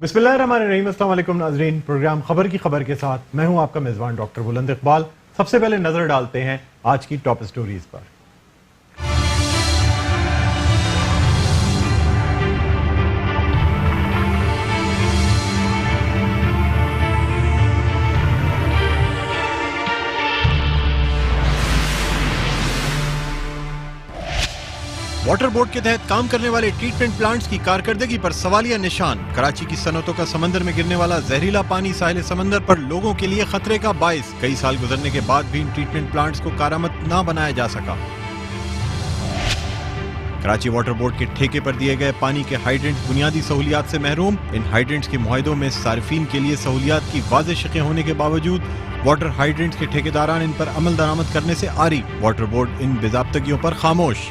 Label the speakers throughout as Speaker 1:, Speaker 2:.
Speaker 1: बिस्मिल्लाहिर्रहमानिर्रहीम। अस्सलाम वालेकुम नाज़रीन, प्रोग्राम खबर की खबर के साथ मैं हूं आपका मेज़बान डॉक्टर बुलंद इकबाल। सबसे पहले नजर डालते हैं आज की टॉप स्टोरीज पर।
Speaker 2: वाटर बोर्ड के तहत काम करने वाले ट्रीटमेंट प्लांट्स की कारकर्दगी पर सवालिया निशान। कराची की सनतों का समंदर में गिरने वाला जहरीला पानी साहिल समंदर पर लोगों के लिए खतरे का बाइस। कई साल गुजरने के बाद भी इन ट्रीटमेंट प्लांट्स को कारआमद ना बनाया जा सका। कराची वाटर बोर्ड के ठेके पर दिए गए पानी के हाइड्रेंट्स बुनियादी सहूलियात से महरूम। इन हाइड्रेंट्स के मुआहदों में सार्फिन के लिए सहूलियात की वाज़ेह शिकें होने के बावजूद वाटर हाइड्रेंट्स के ठेकेदारान इन पर अमल दरामद करने से आरी। वाटर बोर्ड इन बेज़ाब्तगियों पर खामोश।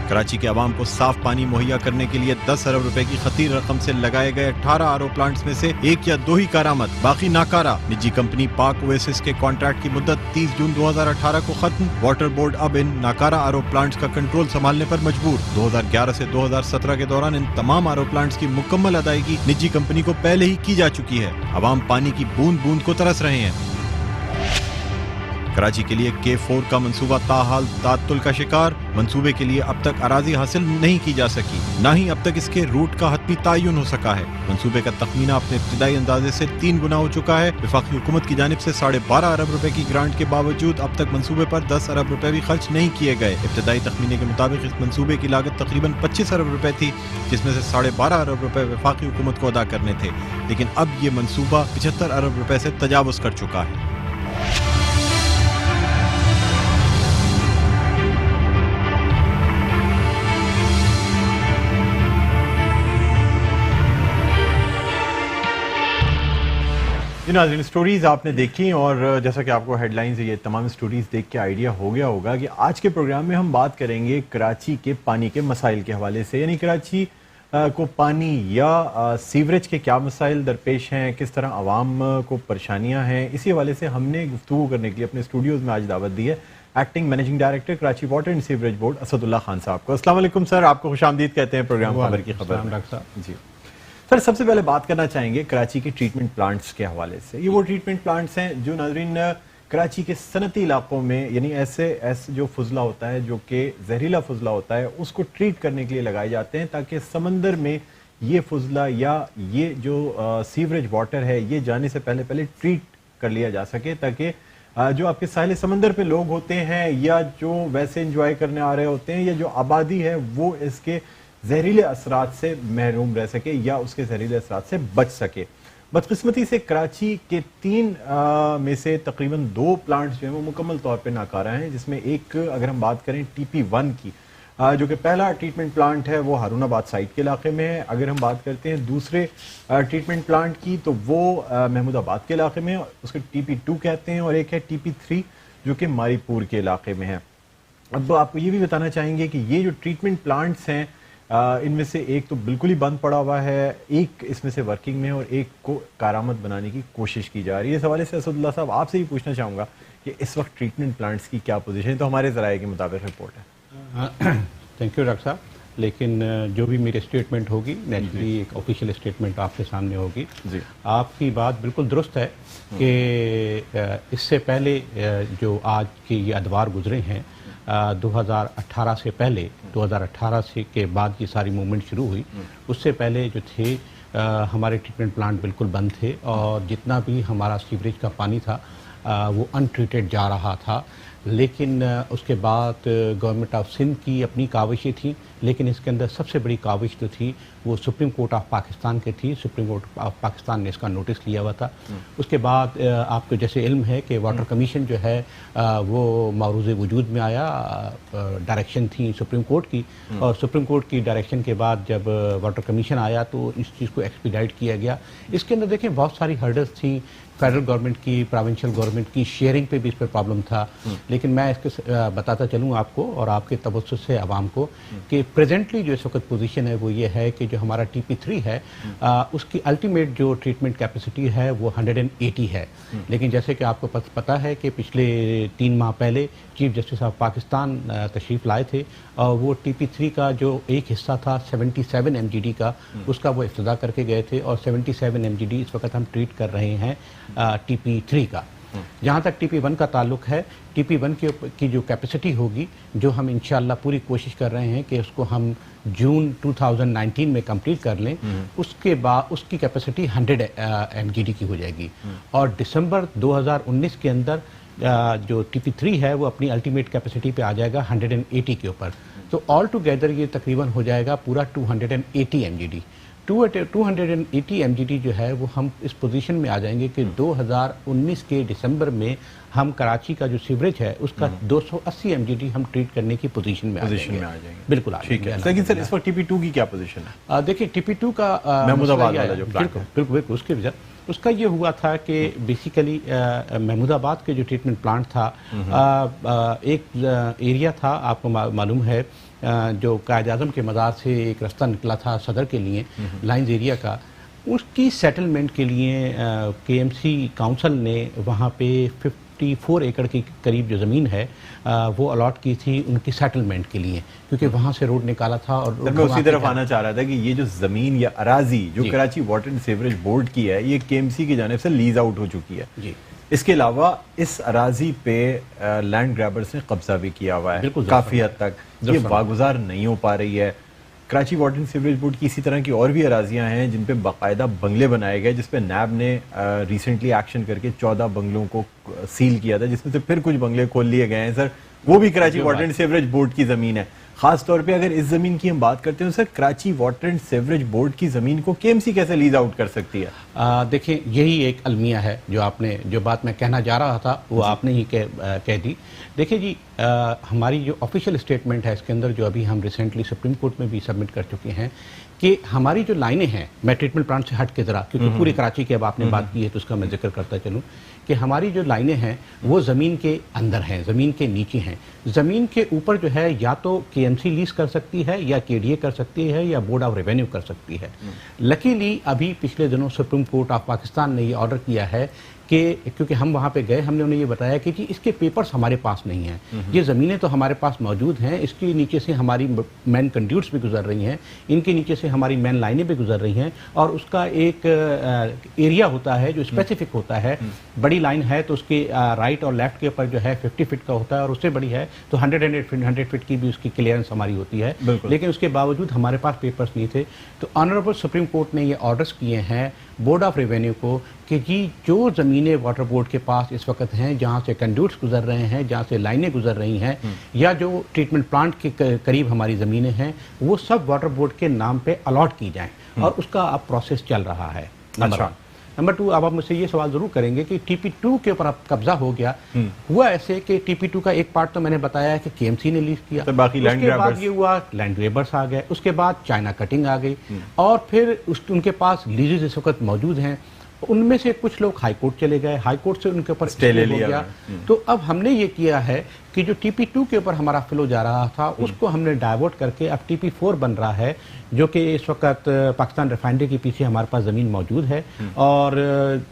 Speaker 2: कराची के अवाम को साफ पानी मुहैया करने के लिए 10 अरब रुपए की खतीर रकम से लगाए गए 18 आरओ प्लांट्स में से एक या दो ही कारआमद, बाकी नाकारा। निजी कंपनी पाक ओएसिस के कॉन्ट्रैक्ट की मुद्दत 30 जून 2018 को खत्म। वाटर बोर्ड अब इन नाकारा आरओ प्लांट्स का कंट्रोल संभालने पर मजबूर। 2011 से 2017 के दौरान इन तमाम आरओ प्लांट्स की मुकम्मल अदायगी निजी कंपनी को पहले ही की जा चुकी है। अवाम पानी की बूंद बूंद को तरस रहे हैं। कराची के लिए K4 का मंसूबा ताहाल तातुल का शिकार। मंसूबे के लिए अब तक अराजी हासिल नहीं की जा सकी, ना ही अब तक इसके रूट का हतमी तयन हो सका है। मंसूबे का तखमीना अपने इब्तिदाई अंदाजे से 3 गुना हो चुका है। वफाकी हुकूमत की जानिब से 12.5 अरब रुपए की ग्रांट के बावजूद अब तक मंसूबे पर 10 अरब रुपए भी खर्च नहीं किए गए। इब्तिदाई तखमीने के मुताबिक इस मंसूबे की लागत तकरीबन 25 अरब रुपए थी, जिसमें से 12.5 अरब रुपए वफाकी हुकूमत को अदा करने थे, लेकिन अब ये मंसूबा 75 अरब रुपए से तजावुज कर चुका है।
Speaker 1: जी नाज़रीन, स्टोरीज़ आपने देखी और जैसा कि आपको हेडलाइंस ये तमाम स्टोरीज़ देख के आइडिया हो गया होगा कि आज के प्रोग्राम में हम बात करेंगे कराची के पानी के मसाइल के हवाले से। यानी कराची को पानी या सीवरेज के क्या मसाइल दरपेश हैं, किस तरह आवाम को परेशानियां हैं, इसी हवाले से हमने गुफ्तगू करने के लिए अपने स्टूडियोज़ में आज दावत दी है acting managing director Karachi water and sewerage board Asadullah Khan साहब को। अस्सलाम वालेकुम सर, आपको खुशामदीद कहते हैं प्रोग्राम खबर की खबर। जी सर, सबसे पहले बात करना चाहेंगे कराची के ट्रीटमेंट प्लांट्स के हवाले से। ये वो ट्रीटमेंट प्लांट्स हैं जो नाज़रीन कराची के सनती इलाकों में, यानी ऐसे जो फुजला होता है जो कि जहरीला फुजला होता है, उसको ट्रीट करने के लिए लगाए जाते हैं ताकि समंदर में ये फुजला या ये जो सीवरेज वाटर है ये जाने से पहले ट्रीट कर लिया जा सके, ताकि जो आपके साहिल समंदर पे लोग होते हैं या जो वैसे इंजॉय करने आ रहे होते हैं या जो आबादी है वो इसके जहरीले असरात से महरूम रह सके या उसके जहरीले असरात से बच सके। बदकिस्मती से कराची के 3 में से तकरीबन 2 प्लांट्स जो हैं वो मुकम्मल तौर पे नाकारा हैं, जिसमें एक अगर हम बात करें TP1 की, जो कि पहला ट्रीटमेंट प्लांट है वो हारूनाबाद साइड के इलाके में है। अगर हम बात करते हैं दूसरे ट्रीटमेंट प्लांट की तो वो महमूदाबाद के इलाके में, उसके TP2 कहते हैं, और एक है TP3 जो कि मारीपुर के इलाके में है। अब आपको ये भी बताना चाहेंगे कि ये जो ट्रीटमेंट प्लांट्स हैं इनमें से एक तो बिल्कुल ही बंद पड़ा हुआ है, एक इसमें से वर्किंग में और एक को कारआमद बनाने की कोशिश की जा रही है। इस हवाले से असदुल्ला साहब आपसे ही पूछना चाहूँगा कि इस वक्त ट्रीटमेंट प्लांट्स की क्या पोजीशन है, तो हमारे ज़राए के मुताबिक रिपोर्ट है।
Speaker 3: थैंक यू डॉक्टर साहब, लेकिन जो भी मेरी स्टेटमेंट होगी नेचुरली एक ऑफिशियल स्टेटमेंट आपके सामने होगी। जी, आपकी बात बिल्कुल दुरुस्त है कि इससे पहले जो आज के ये अदवार गुजरे हैं 2018 से पहले, 2018 से के बाद ये सारी मूवमेंट शुरू हुई, उससे पहले जो थे हमारे ट्रीटमेंट प्लांट बिल्कुल बंद थे और जितना भी हमारा सीवरेज का पानी था वो अनट्रीटेड जा रहा था। लेकिन उसके बाद गवर्नमेंट ऑफ सिंध की अपनी काविशें थी, लेकिन इसके अंदर सबसे बड़ी काविश जो थी वो सुप्रीम कोर्ट ऑफ पाकिस्तान की थी। सुप्रीम कोर्ट ऑफ पाकिस्तान ने इसका नोटिस लिया हुआ था। उसके बाद आपको जैसे इल्म है कि वाटर कमीशन जो है वो मारूज़ वजूद में आया, डायरेक्शन थी सुप्रीम कोर्ट की, और सुप्रीम कोर्ट की डायरेक्शन के बाद जब वाटर कमीशन आया तो इस चीज़ को एक्सपीडाइट किया गया। इसके अंदर देखें बहुत सारी हर्डल्स थी फेडरल गवर्नमेंट की, प्रोविंशियल गवर्नमेंट की शेयरिंग पे भी इस पर प्रॉब्लम था। लेकिन मैं इसके बताता चलूँ आपको और आपके तवज्जुह से आवाम को कि प्रेजेंटली जो इस वक्त पोजीशन है वो ये है कि जो हमारा TP3 है उसकी अल्टीमेट जो ट्रीटमेंट कैपेसिटी है वो 180 है। लेकिन जैसे कि आपको पता है कि पिछले 3 माह पहले चीफ जस्टिस ऑफ पाकिस्तान तशरीफ़ लाए थे और वो TP3 का जो एक हिस्सा था 77 MGD का, उसका वो इफ्तिदा करके गए थे और 77 MGD इस वक्त हम ट्रीट कर रहे हैं TP3 का। जहाँ तक TP1 का ताल्लुक है, TP1 की जो कैपेसिटी होगी, जो हम इंशाल्लाह पूरी कोशिश कर रहे हैं कि उसको हम जून 2019 में कंप्लीट कर लें, उसके बाद उसकी कैपेसिटी 100 MGD की हो जाएगी और दिसंबर 2019 के अंदर जो TP3 है वो अपनी अल्टीमेट कैपेसिटी पे आ जाएगा 180 के ऊपर। तो ऑल टुगेदर ये तकरीबन हो जाएगा पूरा 280 MGD। 280 MGD जो है वो हम इस पोजीशन में आ जाएंगे कि 2019 के दिसंबर में हम कराची का जो सीवरेज है उसका 280 MGD हम ट्रीट करने की पोजीशन में आ जाएंगे। बिल्कुल
Speaker 1: ठीक है। लेकिन सर इस वक्त TP2 की क्या पोजीशन है?
Speaker 3: देखिए TP2 का
Speaker 1: महमूदाबाद वाला जो प्लांट है,
Speaker 3: बिल्कुल उसके वजह उसका ये हुआ था कि बेसिकली महमूदाबाद के जो ट्रीटमेंट प्लांट था, एक एरिया था आपको मालूम है जो कायद आज़म के मज़ार से एक रास्ता निकला था सदर के लिए, लाइंस एरिया का, उसकी सेटलमेंट के लिए KMC काउंसिल ने वहाँ पे 54 एकड़ के करीब जो ज़मीन है वो अलॉट की थी उनकी सेटलमेंट के लिए, क्योंकि वहाँ से रोड निकाला था। और
Speaker 1: मैं उसी तरफ आना चाह रहा था कि ये जो ज़मीन या अराजी जो Karachi water and sewerage board की है, ये KMC की जानिब से लीज आउट हो चुकी है जी। इसके अलावा इस अराजी पे लैंड ग्रैबर्स ने कब्जा भी किया हुआ है काफ़ी हद तक, ये वागुजार नहीं हो पा रही है। Karachi water and sewerage board की इसी तरह की और भी अराजियां हैं जिन पे बाकायदा बंगले बनाए गए, जिस पे नैब ने रिसेंटली एक्शन करके 14 बंगलों को सील किया था, जिसमें से फिर कुछ बंगले खोल लिए गए हैं सर, वो भी Karachi water and sewerage board की ज़मीन है। खास तौर पे अगर इस ज़मीन की हम बात करते हैं sir, Karachi water and sewerage board की ज़मीन को KMC कैसे लीज आउट कर सकती है?
Speaker 3: देखिए यही एक अलमिया है जो बात मैं कहना जा रहा था वो आपने ही कह दी। देखिए जी, हमारी जो ऑफिशियल स्टेटमेंट है इसके अंदर जो अभी हम रिसेंटली सुप्रीम कोर्ट में भी सबमिट कर चुके हैं कि हमारी जो लाइनें हैं, मैं ट्रीटमेंट प्लांट से हट के ज़रा, क्योंकि पूरी कराची की अब आपने बात की है तो उसका मैं जिक्र करता चलूँ कि हमारी जो लाइनें हैं वो ज़मीन के अंदर हैं, ज़मीन के नीचे हैं। ज़मीन के ऊपर जो है या तो KMC लीज कर सकती है या KDA कर सकती है या बोर्ड ऑफ रेवेन्यू कर सकती है। लकीली अभी पिछले दिनों सुप्रीम कोर्ट ऑफ पाकिस्तान ने ये ऑर्डर किया है कि क्योंकि हम वहाँ पे गए, हमने उन्हें ये बताया कि जी इसके पेपर्स हमारे पास नहीं हैं, ये ज़मीनें तो हमारे पास मौजूद हैं, इसके नीचे से हमारी मैन कंड्यूट्स भी गुजर रही हैं, इनके नीचे से हमारी मैन लाइनें भी गुजर रही हैं और उसका एक एरिया होता है जो स्पेसिफिक होता है। बड़ी लाइन है तो उसके राइट और लेफ्ट के ऊपर जो है 50 फीट का होता है और उससे बड़ी है तो 100 फीट की भी उसकी क्लियरेंस हमारी होती है, लेकिन उसके बावजूद हमारे पास पेपर्स नहीं थे। तो ऑनरेबल सुप्रीम कोर्ट ने ये ऑर्डर्स किए हैं बोर्ड ऑफ रेवेन्यू को कि जी जो ज़मीनें वाटर बोर्ड के पास इस वक्त हैं, जहाँ से कंड्यूट्स गुजर रहे हैं, जहाँ से लाइनें गुजर रही हैं या जो ट्रीटमेंट प्लांट के करीब हमारी ज़मीनें हैं, वो सब वाटर बोर्ड के नाम पे अलॉट की जाएं और उसका अब प्रोसेस चल रहा है। नंबर 2, अब आप मुझसे ये सवाल जरूर करेंगे कि TP2 के ऊपर अब कब्जा हो गया, हुआ ऐसे कि TP2 का एक पार्ट तो मैंने बताया है कि KMC ने लीज किया,
Speaker 1: तो बाकी
Speaker 3: उसके बाद ये हुआ लैंड ग्रेबर्स आ गए, उसके बाद चाइना कटिंग आ गई और फिर उनके पास लीजेस इस वक्त मौजूद हैं। उनमें से कुछ लोग हाई कोर्ट चले गए, हाई कोर्ट से उनके ऊपर स्टे ले लिया। तो अब हमने ये किया है कि जो TP2 के ऊपर हमारा फ्लो जा रहा था उसको हमने डाइवर्ट करके अब TP4 बन रहा है, जो कि इस वक्त पाकिस्तान रिफाइनरी के पीछे हमारे पास ज़मीन मौजूद है और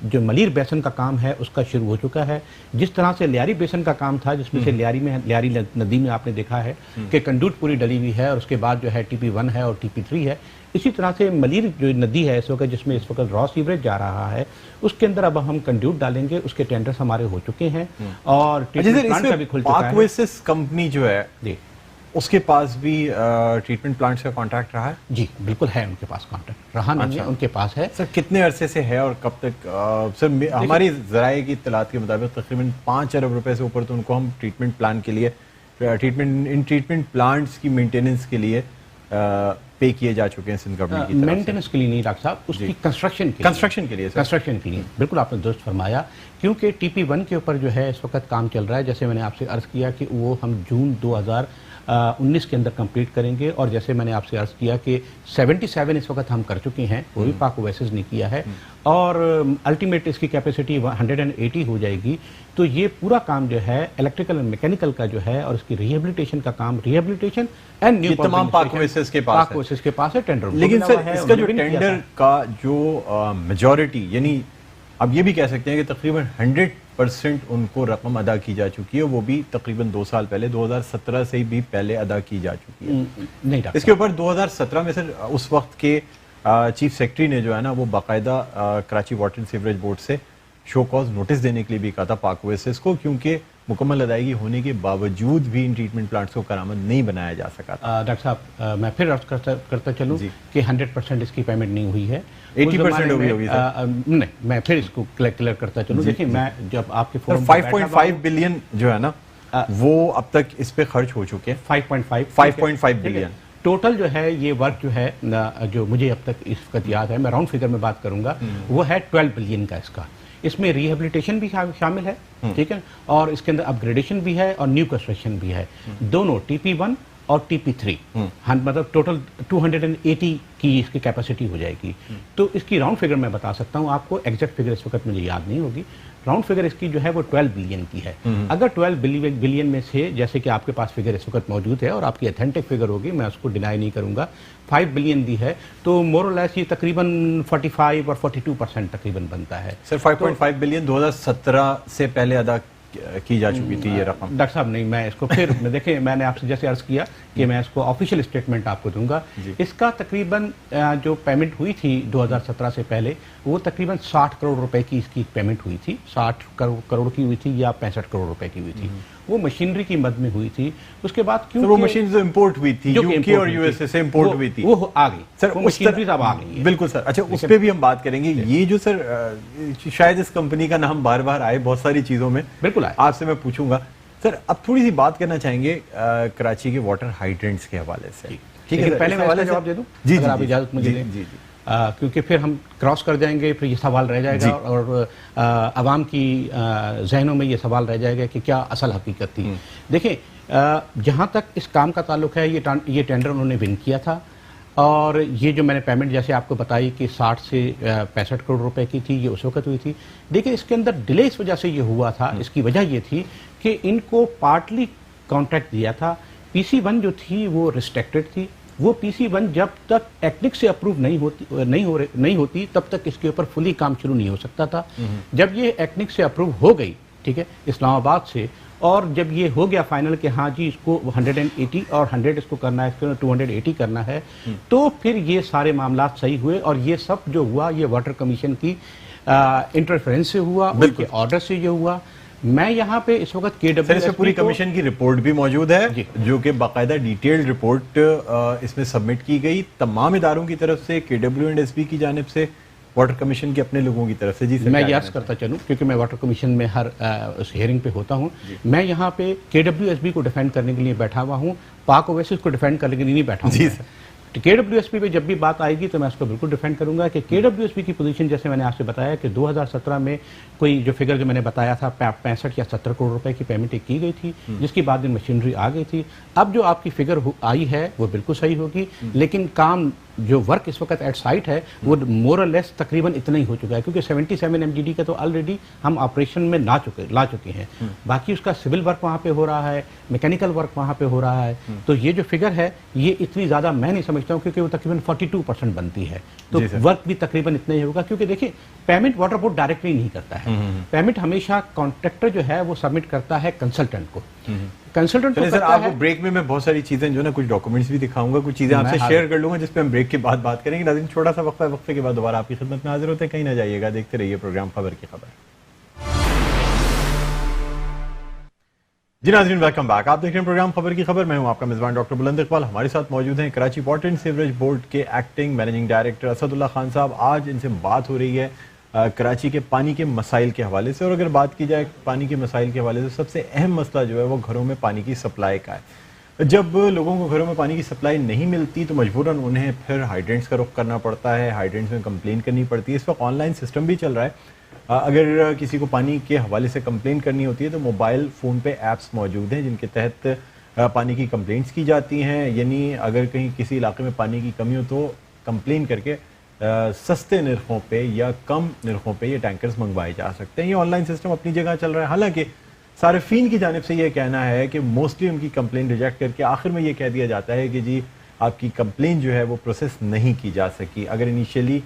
Speaker 3: जो मलीर बेसन का काम है उसका शुरू हो चुका है। जिस तरह से लियारी बेसन का काम था, जिसमें से लियारी नदी में आपने देखा है कि कंडूट पूरी डली हुई है और उसके बाद जो है TP1 है और TP3 है, इसी तरह से मलीर जो नदी है इस वक्त जिसमें इस वक्त रॉ सीवरेज जा रहा है उसके अंदर अब हम कंड्यूट डालेंगे, उसके टेंडर्स हमारे हो चुके हैं और ट्रीटमेंट प्लांट का भी खुल चुका है।
Speaker 1: पाकवेसिस कंपनी जो है जी उसके पास भी ट्रीटमेंट प्लांट्स का कॉन्ट्रैक्ट रहा है?
Speaker 3: जी बिल्कुल है, उनके पास कॉन्ट्रैक्ट रहा नहीं है, उनके पास है।
Speaker 1: सर कितने अरसे से है और कब तक? सर हमारी ज़राए की इत्तलात के मुताबिक तकरीबन 5 अरब रुपए से ऊपर तो उनको हम ट्रीटमेंट प्लान के लिए ट्रीटमेंट प्लांट्स की मेंटेनेंस के लिए पे किए जा चुके हैं सिंध गवर्नमेंट की तरफ से।
Speaker 3: मेंटेनेंस के लिए नहीं डॉक्टर साहब, उसकी कंस्ट्रक्शन के लिए बिल्कुल आपने दुरुस्त फरमाया, क्योंकि TP1 के ऊपर जो है इस वक्त काम चल रहा है। जैसे मैंने आपसे अर्ज किया कि वो हम जून 19 के अंदर कंप्लीट करेंगे। और जैसे मैंने आपसे अर्ज किया कि 77 इस वक्त हम कर चुके हैं, वो भी पाक ओएसिस ने किया है, और अल्टीमेट इसकी कैपेसिटी 180 हो जाएगी। तो ये पूरा काम जो है इलेक्ट्रिकल एंड मैकेनिकल का जो है, और इसकी रिहेबिलिटेशन का काम, रिहेबिलिटेशन एंड न्यू
Speaker 1: तमाम पाक ओएसिस के पास है
Speaker 3: टेंडर।
Speaker 1: लेकिन सर इसका जो टेंडर का जो मेजॉरिटी, यानी अब ये भी कह सकते हैं कि तकरीबन 100% उनको रकम अदा की जा चुकी है, वो भी तकरीबन 2 साल पहले 2017 से भी पहले अदा की जा चुकी है।
Speaker 3: नहीं,
Speaker 1: इसके ऊपर 2017 में सर उस वक्त के चीफ सेक्रेटरी ने जो है ना वो बाकायदा Karachi water and sewerage board से शो कॉज नोटिस देने के लिए भी कहा था पाक ओएसिस को, क्योंकि मुकम्मल अदायगी होने के बावजूद भी इन ट्रीटमेंट प्लांट्स को करामद नहीं बनाया जा सका था।
Speaker 3: डॉक्टर साहब, मैं फिर अर्ज करता चलूँ कि 100% इसकी पेमेंट नहीं हुई है,
Speaker 1: 80% होगी सर।
Speaker 3: नहीं, मैं फिर इसको क्लियर करता चलूँ। देखिए, मैं जब आपके फोरम
Speaker 1: 5.5 बिलियन जो है ना वो अब तक इस पे खर्च हो चुके हैं। 5.5 बिलियन
Speaker 3: टोटल जो है ये वर्क जो है जो मुझे अब तक इस वक्त याद है, मैं राउंड फिगर में बात करूंगा, वो है 12 बिलियन का। इसका इसमें रिहेबिलिटेशन भी शामिल है, ठीक है, और इसके अंदर अपग्रेडेशन भी है और न्यू कंस्ट्रक्शन भी है, दोनों TP1 और TP3, मतलब टोटल 280 की इसकी कैपेसिटी हो जाएगी। तो इसकी राउंड फिगर मैं बता सकता हूँ आपको, एग्जैक्ट फिगर इस वक्त मुझे याद नहीं होगी। राउंड फिगर इसकी जो है वो 12 बिलियन की है। अगर 12 बिलियन में से, जैसे कि आपके पास फिगर इस वक्त मौजूद है और आपकी ऑथेंटिक फिगर होगी, मैं उसको डिनाई नहीं करूंगा, 5 बिलियन दी है, तो मोर और लेस ये तकरीबन 45 और 42% तकरीबन बनता है।
Speaker 1: सर 5.5 बिलियन 2017 से पहले अदा की जा चुकी थी ये रकम।
Speaker 3: डॉक्टर साहब नहीं, मैं इसको फिर देखें, मैंने आपसे जैसे अर्ज किया कि मैं इसको ऑफिशियल स्टेटमेंट आपको दूंगा। इसका तकरीबन जो पेमेंट हुई थी 2017 से पहले, वो तकरीबन 60 करोड़ रुपए की इसकी पेमेंट हुई थी, 60 करोड़ की हुई थी या 65 करोड़ रुपए की हुई थी। वो मशीनरी की मद में हुई थी। उसके बाद क्यों
Speaker 1: वो मशीन जो इंपोर्ट हुई थी यूके और यूएसए से इंपोर्ट हुई थी,
Speaker 3: वो आ गई
Speaker 1: सर,
Speaker 3: मशीनरी अब आ गई है।
Speaker 1: बिल्कुल सर। अच्छा, उस पे भी हम बात करेंगे। ये जो सर शायद इस कंपनी का नाम बार बार आए बहुत सारी चीजों में,
Speaker 3: बिल्कुल आए, आपसे
Speaker 1: मैं पूछूंगा। सर अब थोड़ी सी बात करना चाहेंगे कराची के वाटर हाइड्रेंट्स के हवाले से, ठीक है? पहले मैं इसका जवाब दे दूं,
Speaker 3: जी, अगर आप इजाजत मुझे दें। जी, क्योंकि फिर हम क्रॉस कर जाएंगे, फिर ये सवाल रह जाएगा और आवाम की जहनों में ये सवाल रह जाएगा कि क्या असल हकीकत थी। देखिए, जहाँ तक इस काम का ताल्लुक है, ये टेंडर उन्होंने विन किया था, और ये जो मैंने पेमेंट जैसे आपको बताई कि 60 से 65 करोड़ रुपए की थी, ये उस वक्त हुई थी। देखिए, इसके अंदर डिले इस वजह से ये हुआ था, इसकी वजह ये थी कि इनको पार्टली कॉन्ट्रैक्ट दिया था। PC1 जो थी वो रिस्ट्रिक्टेड थी। वो PC1 जब तक एक्निक से अप्रूव नहीं होती तब तक इसके ऊपर फुली काम शुरू नहीं हो सकता था। जब ये एक्निक से अप्रूव हो गई, ठीक है, इस्लामाबाद से, और जब ये हो गया फाइनल कि हाँ जी इसको 180 और 100 इसको करना है, इसको 280 करना है, तो फिर ये सारे मामला सही हुए। और ये सब जो हुआ ये वाटर कमीशन की इंटरफेरेंस से हुआ, उनके ऑर्डर से ये हुआ। मैं यहाँ पे इस वक्त KWSP
Speaker 1: पूरी कमीशन की रिपोर्ट भी मौजूद है, जो कि बाकायदा डिटेल्ड रिपोर्ट इसमें सबमिट की गई तमाम इदारों की तरफ से, KWSP की जानिब से, वाटर कमीशन के अपने लोगों की तरफ से। जी सर,
Speaker 3: मैं याद करता चलूं क्योंकि मैं वाटर कमीशन में हर उस हियरिंग पे होता हूं। मैं यहाँ पे KWSB को डिफेंड करने के लिए बैठा हुआ हूँ, पाक ओएसिस को डिफेंड करने के लिए नहीं बैठा हूँ। जी सर, KWSP पे जब भी बात आएगी तो मैं उसको बिल्कुल डिफेंड करूंगा कि KWSP की पोजीशन, जैसे मैंने आपसे बताया कि 2017 में कोई जो फिगर जो मैंने बताया था 65 या 70 करोड़ रुपए की पेमेंट की गई थी, जिसकी बाद में मशीनरी आ गई थी। अब जो आपकी फिगर आई है वो बिल्कुल सही होगी, लेकिन काम जो वर्क इस वक्त एट साइट है वो मोर और लेस तकरीबन इतना ही हो चुका है, क्योंकि 77 MGD का तो ऑलरेडी हम ऑपरेशन में ला चुके हैं। बाकी उसका सिविल वर्क वहाँ पे हो रहा है, मैकेनिकल वर्क वहाँ पे हो रहा है। तो ये जो फिगर है ये इतनी ज़्यादा मैं नहीं समझता हूँ, क्योंकि वो तकरीबन 42% बनती है, तो वर्क भी तकरीबन इतना ही होगा। क्योंकि देखिए, पेमेंट वाटर बोर्ड डायरेक्टली नहीं करता है, पेमेंट हमेशा कॉन्ट्रैक्टर जो है वो सबमिट करता है कंसल्टेंट को। कंसल्टेंट तो
Speaker 1: सर, आपको ब्रेक में मैं बहुत सारी चीजें जो ना कुछ डॉक्यूमेंट्स भी दिखाऊंगा, कुछ चीजें आपसे शेयर कर लूंगा, जिस पे हम ब्रेक के बाद बात करेंगे। नाज़रीन, छोटा सा वक्फे के बाद दोबारा आपकी खिदमत में हाजिर होते हैं, कहीं ना जाइएगा, देखते रहिए प्रोग्राम खबर की खबर। जी नाज़रीन, वेलकम बैक। आप देख रहे हैं प्रोग्राम खबर की खबर। मैं हूं आपका मेजबान डॉक्टर बुलंद इकबाल। हमारे साथ मौजूद हैं Karachi water and sewerage board के acting managing director Asadullah Khan साहब। आज इनसे बात हो रही है कराची के पानी के मसाइल के हवाले से। और अगर बात की जाए पानी के मसाइल के हवाले से, सबसे अहम मसला जो है वो घरों में पानी की सप्लाई का है। जब लोगों को घरों में पानी की सप्लाई नहीं मिलती तो मजबूरन उन्हें फिर हाइड्रेंट्स का रुख करना पड़ता है, हाइड्रेंट्स में कंप्लेन करनी पड़ती है। इस वक्त ऑनलाइन सिस्टम भी चल रहा है। अगर किसी को पानी के हवाले से कंप्लेन करनी होती है तो मोबाइल फ़ोन पे ऐप्स मौजूद हैं जिनके तहत پانی کی کمپلینٹس کی جاتی ہیں، یعنی اگر کہیں کسی علاقے میں پانی کی کمی ہو تو کمپلین کر کے سستے نرخوں پہ یا کم نرخوں پہ یہ ٹینکرز منگوائے جا سکتے ہیں. یہ آن لائن سسٹم اپنی جگہ چل رہا ہے، حالانکہ صارفین کی جانب سے یہ کہنا ہے کہ موسٹلی ان کی کمپلین ریجیکٹ کر کے آخر میں یہ کہہ دیا جاتا ہے کہ جی آپ کی کمپلین جو ہے وہ پروسیس نہیں کی جا سکی. اگر انیشیلی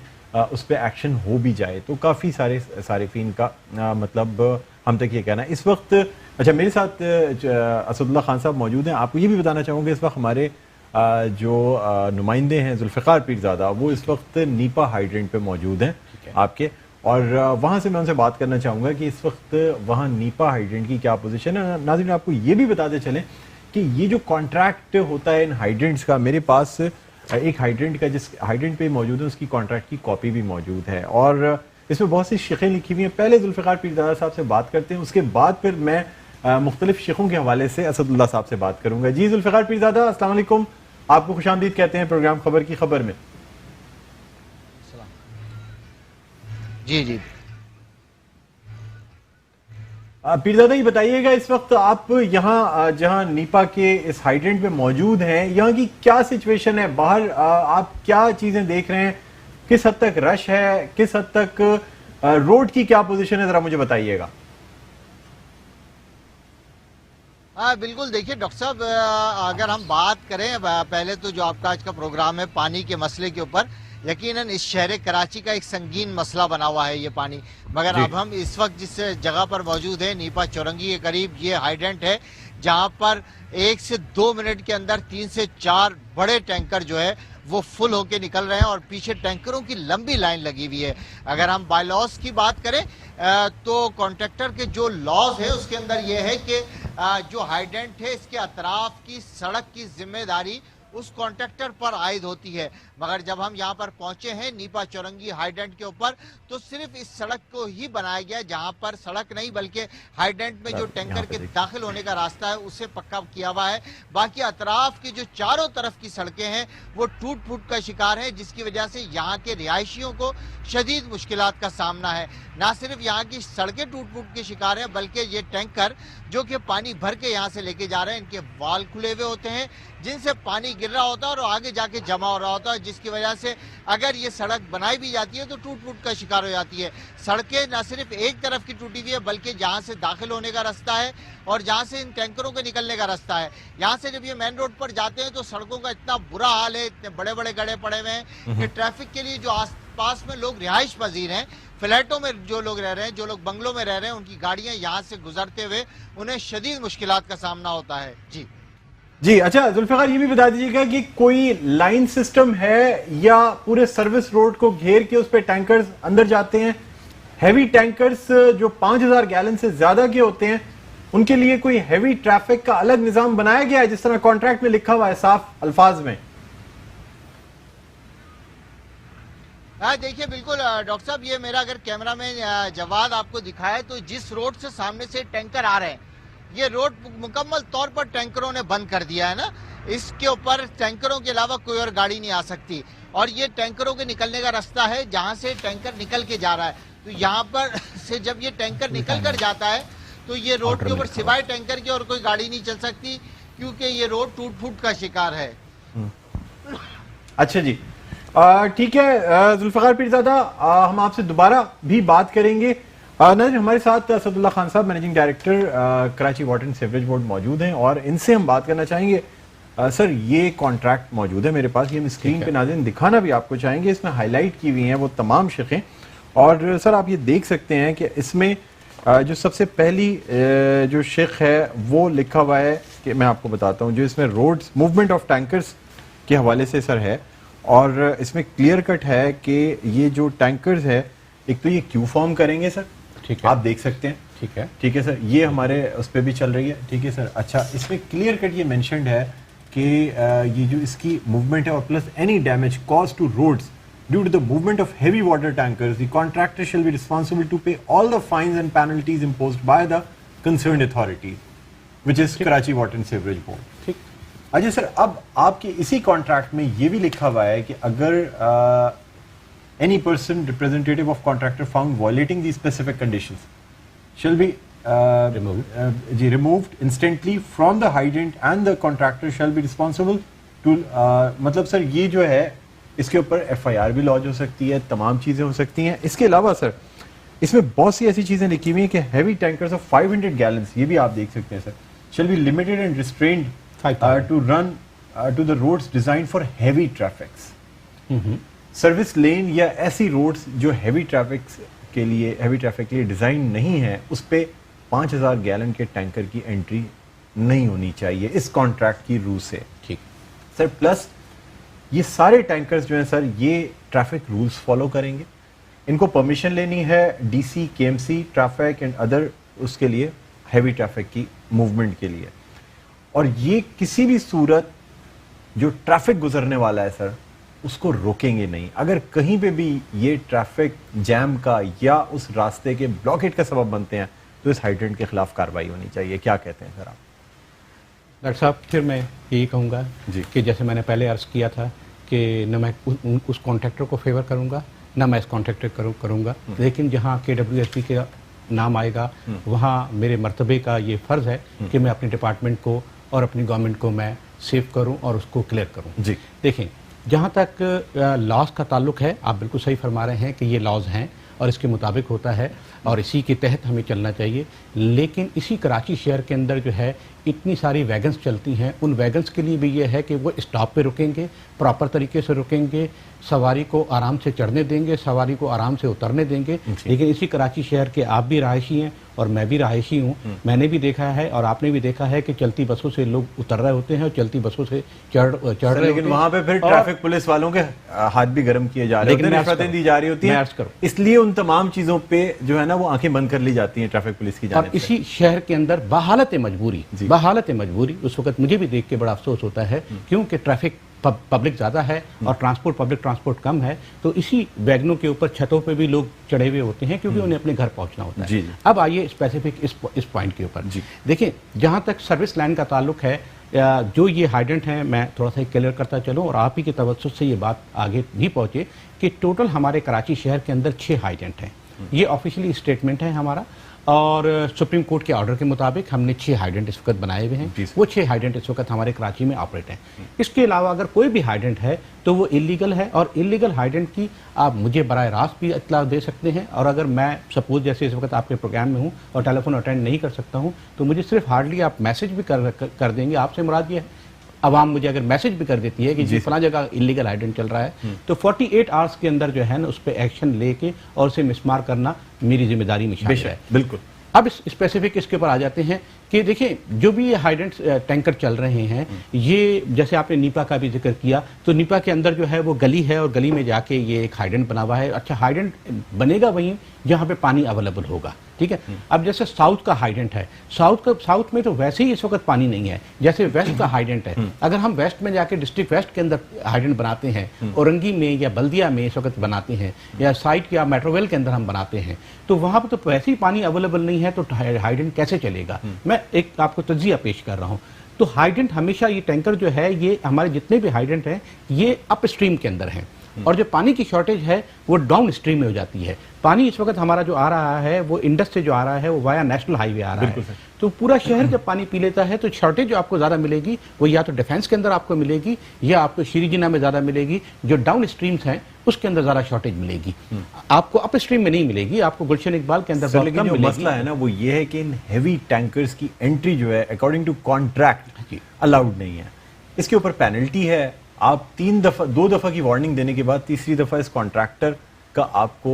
Speaker 1: اس پہ ایکشن ہو بھی جائے تو کافی سارے صارفین کا مطلب ہم تک یہ کہنا ہے. اس وقت اچھا میرے ساتھ اسد اللہ خان صاحب موجود ہیں. آپ کو یہ بھی بتانا چاہوں گا اس وقت ہمارے جو نمائندے ہیں ذوالفقار پیرزادہ وہ اس وقت نیپا ہائیڈرنٹ پہ موجود ہیں آپ کے، اور وہاں سے میں ان سے بات کرنا چاہوں گا کہ اس وقت وہاں نیپا ہائیڈرنٹ کی کیا پوزیشن ہے. ناظرین آپ کو یہ بھی بتاتے چلیں کہ یہ جو کانٹریکٹ ہوتا ہے ان ہائیڈرنٹس کا، میرے پاس ایک ہائیڈرنٹ کا جس ہائیڈرنٹ پہ موجود ہے اس کی کانٹریکٹ کی کاپی بھی موجود ہے، اور اس میں بہت سی شقیں لکھی ہوئی ہیں. پہلے ذوالفقار پیرزادہ صاحب سے بات کرتے ہیں، اس کے بعد پھر میں مختلف شقوں کے حوالے سے اسد اللہ صاحب سے بات کروں گا. جی ذوالفقار پیرزادہ السلام علیکم، آپ کو خوش آمدید کہتے ہیں پروگرام خبر کی خبر میں.
Speaker 4: جی جی
Speaker 1: پیرزادہ یہ بتائیے گا اس وقت آپ یہاں جہاں نیپا کے اس ہائیڈرنٹ پہ موجود ہیں یہاں کی کیا سچویشن ہے؟ باہر آپ کیا چیزیں دیکھ رہے ہیں؟ کس حد تک رش ہے؟ کس حد تک روڈ کی کیا پوزیشن ہے؟ ذرا مجھے بتائیے گا.
Speaker 4: ہاں بالکل، دیکھیے ڈاکٹر صاحب اگر ہم بات کریں پہلے تو جو آپ کا آج کا پروگرام ہے پانی کے مسئلے کے اوپر، یقیناً اس شہر کراچی کا ایک سنگین مسئلہ بنا ہوا ہے یہ پانی. مگر اب ہم اس وقت جس جگہ پر موجود ہیں نیپا چورنگی کے قریب یہ ہائیڈرنٹ ہے جہاں پر 1 سے 2 منٹ کے اندر 3 سے 4 بڑے ٹینکر جو ہے وہ فل ہو کے نکل رہے ہیں اور پیچھے ٹینکروں کی لمبی لائن لگی ہوئی ہے. اگر ہم بائی لاز کی بات کریں تو کانٹریکٹر کے جو لاز ہے اس کے اندر یہ ہے کہ جو ہائیڈرنٹ ہے اس کے اطراف کی سڑک کی ذمہ داری اس کانٹریکٹر پر عائد ہوتی ہے. مگر جب ہم یہاں پر پہنچے ہیں نیپا چورنگی ہائیڈرنٹ کے اوپر تو صرف اس سڑک کو ہی بنایا گیا جہاں پر سڑک نہیں بلکہ ہائیڈرنٹ میں جو ٹینکر کے داخل ہونے کا راستہ ہے اسے پکا کیا ہوا ہے. باقی اطراف کی جو چاروں طرف کی سڑکیں ہیں وہ ٹوٹ پھوٹ کا شکار ہیں جس کی وجہ سے یہاں کے رہائشیوں کو شدید مشکلات کا سامنا ہے. نہ صرف یہاں کی سڑکیں ٹوٹ پھوٹ کے شکار ہیں بلکہ یہ ٹینکر جو کہ پانی بھر کے یہاں سے لے کے جا رہے ہیں ان کے وال کھلے ہوئے ہوتے ہیں جن سے پانی گر رہا ہوتا ہے اور آگے جا کے جمع ہو رہا ہوتا ہے جس کی وجہ سے اگر یہ سڑک بنائی بھی جاتی ہے تو ٹوٹ پھوٹ کا شکار ہو جاتی ہے. سڑکیں نہ صرف ایک طرف کی ٹوٹی ہوئی ہے بلکہ جہاں سے داخل ہونے کا راستہ ہے اور جہاں سے ان ٹینکروں کے نکلنے کا راستہ ہے یہاں سے جب یہ مین روڈ پر جاتے ہیں تو سڑکوں کا اتنا برا حال ہے، اتنے بڑے بڑے گڑھے پڑے ہوئے ہیں کہ ٹریفک کے لیے جو آس پاس میں لوگ رہائش پذیر ہیں، فلیٹوں میں جو لوگ رہ رہے ہیں، جو لوگ بنگلوں میں رہ رہے ہیں، ان کی گاڑیاں یہاں سے گزرتے ہوئے انہیں شدید مشکلات کا سامنا ہوتا ہے.
Speaker 1: جی اچھا ذوالفقار یہ بھی بتا دیجیے گا کہ کوئی لائن سسٹم ہے یا پورے سروس روڈ کو گھیر کے اس پہ ٹینکرز اندر جاتے ہیں؟ ہیوی ٹینکرز جو 5000 گیلن سے زیادہ کے ہوتے ہیں ان کے لیے کوئی ہیوی ٹریفک کا الگ نظام بنایا گیا ہے جس طرح کانٹریکٹ میں لکھا ہوا ہے صاف الفاظ میں؟
Speaker 4: دیکھیے بالکل ڈاکٹر صاحب، یہ میرا اگر کیمرہ میں جواد آپ کو دکھائے تو جس روڈ سے سامنے سے ٹینکر آ رہے ہیں یہ روڈ مکمل طور پر ٹینکروں نے بند کر دیا ہے نا. اس کے اوپر ٹینکروں کے علاوہ کوئی اور گاڑی نہیں آ سکتی اور یہ ٹینکروں کے نکلنے کا راستہ ہے جہاں سے ٹینکر نکل کے جا رہا ہے. تو یہاں پر سے جب یہ ٹینکر نکل کر جاتا ہے تو یہ روڈ کے اوپر سوائے ٹینکر کے اور کوئی گاڑی نہیں چل سکتی کیونکہ یہ روڈ ٹوٹ پھوٹ کا شکار ہے.
Speaker 1: اچھا جی ٹھیک ہے ذوالفقار پیرزادہ، ہم آپ سے دوبارہ بھی بات کریں گے. ناظرین ہمارے ساتھ اسد اللہ خان صاحب managing director Karachi water and sewerage board موجود ہیں اور ان سے ہم بات کرنا چاہیں گے. سر یہ کانٹریکٹ موجود ہے میرے پاس، یہ ہم اسکرین پہ ناظرین دکھانا بھی آپ کو چاہیں گے. اس میں ہائی لائٹ کی ہوئی ہیں وہ تمام شقیں اور سر آپ یہ دیکھ سکتے ہیں کہ اس میں جو سب سے پہلی جو شق ہے وہ لکھا ہوا ہے کہ میں آپ کو بتاتا ہوں جو اس میں روڈز موومنٹ آف ٹینکرز کے حوالے سے سر ہے اور اس میں کلیئر کٹ ہے کہ یہ جو ٹینکرز ہے ایک تو یہ کیو فارم کریں گے سر، ٹھیک ہے آپ دیکھ سکتے ہیں، ٹھیک ہے سر یہ ہمارے اس پہ بھی چل رہی ہے، ٹھیک ہے سر. اچھا اس میں کلیئر کٹ یہ مینشنڈ ہے کہ یہ جو اس کی موومنٹ ہے اور plus any damage caused to roads due to the movement of heavy water tankers the contractor shall be responsible to pay all the fines and penalties imposed by the concerned authority which is Karachi water and sewerage board. ٹھیک اچھا سر اب آپ کے اسی contract میں یہ بھی لکھا ہوا ہے کہ اگر any person representative of contractor found violating these specific conditions shall be जी removed instantly from the hydrant and the contractor shall be responsible to मतलब सर ये जो है इसके ऊपर FIR भी लॉन्च हो सकती है, तमाम चीज़ें हो सकती हैं। इसके अलावा सर इसमें बहुत सी ऐसी चीज़ें लिखी हुई हैं कि हैवी टैंकर्स ऑफ 500 गैलन्स, ये भी आप देख सकते हैं sir, shall be limited and restrained to run to the roads designed for heavy traffics. Service lane या ऐसी रोड्स जो हैवी ट्रैफिक के लिए डिज़ाइन नहीं है, उस पे 5000 गैलन के टैंकर की एंट्री नहीं होनी चाहिए इस कॉन्ट्रैक्ट की रूल से।
Speaker 3: ठीक
Speaker 1: सर, प्लस ये सारे टैंकर्स जो हैं सर ये ट्रैफिक रूल्स फॉलो करेंगे, इनको परमिशन लेनी है DC, KMC, traffic and other, उसके लिए हैवी ट्रैफिक की मूवमेंट के लिए। और ये किसी भी सूरत जो ट्रैफिक गुजरने वाला है सर उसको रोकेंगे नहीं। अगर कहीं पे भी ये ट्रैफिक जैम का या उस रास्ते के ब्लॉकेट का सबब बनते हैं तो इस हाइड्रेंट के खिलाफ कार्रवाई होनी चाहिए। क्या कहते हैं सर आप?
Speaker 3: डॉक्टर साहब, फिर मैं यही कहूँगा कि जैसे मैंने पहले अर्ज किया था कि न मैं उस कॉन्ट्रैक्टर को फेवर करूँगा ना मैं इस कॉन्ट्रैक्टर करूँगा, लेकिन जहाँ KWSP के नाम आएगा वहाँ मेरे मर्तबे का ये फ़र्ज़ है कि मैं अपने डिपार्टमेंट को और अपनी गवर्नमेंट को मैं सेव करूँ और उसको क्लियर करूँ।
Speaker 1: जी
Speaker 3: देखें, जहाँ तक लॉज का ताल्लुक है, आप बिल्कुल सही फरमा रहे हैं कि ये लॉज हैं और इसके मुताबिक होता है और इसी के तहत हमें चलना चाहिए। लेकिन इसी कराची शहर के अंदर जो है इतनी सारी वैगन्स चलती हैं, उन वैगन्स के लिए भी ये है कि वो स्टॉप पे रुकेंगे, प्रॉपर तरीके से रुकेंगे, सवारी को आराम से चढ़ने देंगे, सवारी को आराम से उतरने देंगे। लेकिन इसी कराची शहर के आप भी रहायशी हैं और मैं भी रहायशी हूँ, मैंने भी देखा है और आपने भी देखा है कि चलती बसों से लोग उतर रहे होते हैं और चलती बसों से चढ़ रहे होते हैं।
Speaker 1: लेकिन वहाँ पे फिर ट्रैफिक पुलिस वालों के हाथ भी गर्म किए जा रहे होते हैं, रिश्वतें दी जा रही होती हैं, इसलिए उन तमाम चीज़ों पे जो है ना वो आंखें बंद कर ली जाती हैं ट्रैफिक पुलिस की जानिब से।
Speaker 3: और इसी शहर के अंदर बहालत मजबूरी उस वक्त मुझे भी देख के बड़ा अफसोस होता है, क्योंकि ट्रैफिक पब्लिक ज़्यादा है और पब्लिक ट्रांसपोर्ट कम है, तो इसी वैगनों के ऊपर छतों पे भी लोग चढ़े हुए होते हैं क्योंकि उन्हें अपने घर पहुंचना होता है। अब आइए स्पेसिफिक इस पॉइंट के ऊपर। देखिए, जहां तक सर्विस लाइन का ताल्लुक है, जो ये हाइडेंट हैं, मैं थोड़ा सा क्लियर करता चलूं और आप ही के तवज्जुह से ये बात आगे भी पहुंचे कि टोटल हमारे कराची शहर के अंदर 6 हाइडेंट हैं। ये ऑफिशियली स्टेटमेंट है हमारा और सुप्रीम कोर्ट के ऑर्डर के मुताबिक हमने 6 हाइडेंट इस वक्त बनाए हुए हैं। वो 6 हाइडेंट इस वक्त हमारे कराची में ऑपरेट हैं। इसके अलावा अगर कोई भी हाइडेंट है तो वो इलीगल है और इलीगल हाइडेंट की आप मुझे बराह रास्त भी इत्तला दे सकते हैं। और अगर मैं सपोज जैसे इस वक्त आपके प्रोग्राम में हूँ और टेलीफोन अटेंड नहीं कर सकता हूँ तो मुझे सिर्फ हार्डली आप मैसेज भी कर देंगे। आपसे मुराद ये है अवाम मुझे अगर मैसेज भी कर देती है कि जी फला जगह इलीगल हाइडेंट चल रहा है तो 48 आवर्स के अंदर जो है ना उस पर एक्शन लेके और उसे मिसमार करना मेरी जिम्मेदारी में शामिल है।
Speaker 1: बिल्कुल।
Speaker 3: अब इस स्पेसिफिक इसके ऊपर आ जाते हैं कि देखिए, जो भी ये हाइडेंट टैंकर चल रहे हैं, ये जैसे आपने नीपा का भी जिक्र किया, तो नीपा के अंदर जो है वो गली है और गली में जाके ये एक हाइडेंट बना हुआ है। अच्छा, हाइडेंट बनेगा वहीं जहाँ पे पानी अवेलेबल होगा, ठीक है। अब जैसे साउथ का हाइडेंट है, साउथ में तो वैसे ही इस वक्त पानी नहीं है, जैसे वेस्ट का हाइडेंट है। अगर हम वेस्ट में जाके डिस्ट्रिक्ट वेस्ट के अंदर हाइडेंट बनाते हैं, औरंगी में या बल्दिया में इस वक्त बनाते हैं, या साइट या मेट्रोवेल के अंदर हम बनाते हैं, तो वहाँ पर तो वैसे ही पानी अवेलेबल नहीं है, तो हाइडेंट कैसे चलेगा? मैं एक आपको तज्जिया पेश कर रहा हूँ। तो हाइडेंट हमेशा, ये टैंकर जो है, ये हमारे जितने भी हाइडेंट हैं ये अप स्ट्रीम के अंदर हैं और जो पानी की शॉर्टेज है वो डाउन स्ट्रीम में हो जाती है। पानी इस वक्त हमारा जो आ रहा है वो इंडस से जो आ रहा है वो वाया नेशनल हाईवे आ रहा है। तो पूरा शहर जब पानी पी लेता है तो शॉर्टेज जो आपको ज़्यादा मिलेगी वो या तो डिफेंस के अंदर आपको मिलेगी या आपको श्रीजिना में ज़्यादा मिलेगी। जो डाउन स्ट्रीम्स हैं उसके अंदर ज़्यादा शॉर्टेज मिलेगी, आपको अप स्ट्रीम में नहीं मिलेगी, आपको गुलशन इकबाल के अंदर बहुत कम मिलेगी।
Speaker 1: मसला है ना वो ये है कि इन हैवी टैंकर्स की एंट्री जो है अकॉर्डिंग टू कॉन्ट्रैक्ट अलाउड नहीं है। इसके ऊपर पेनल्टी है। आप 2 दफा की वार्निंग देने के बाद तीसरी दफा इस कॉन्ट्रैक्टर का आपको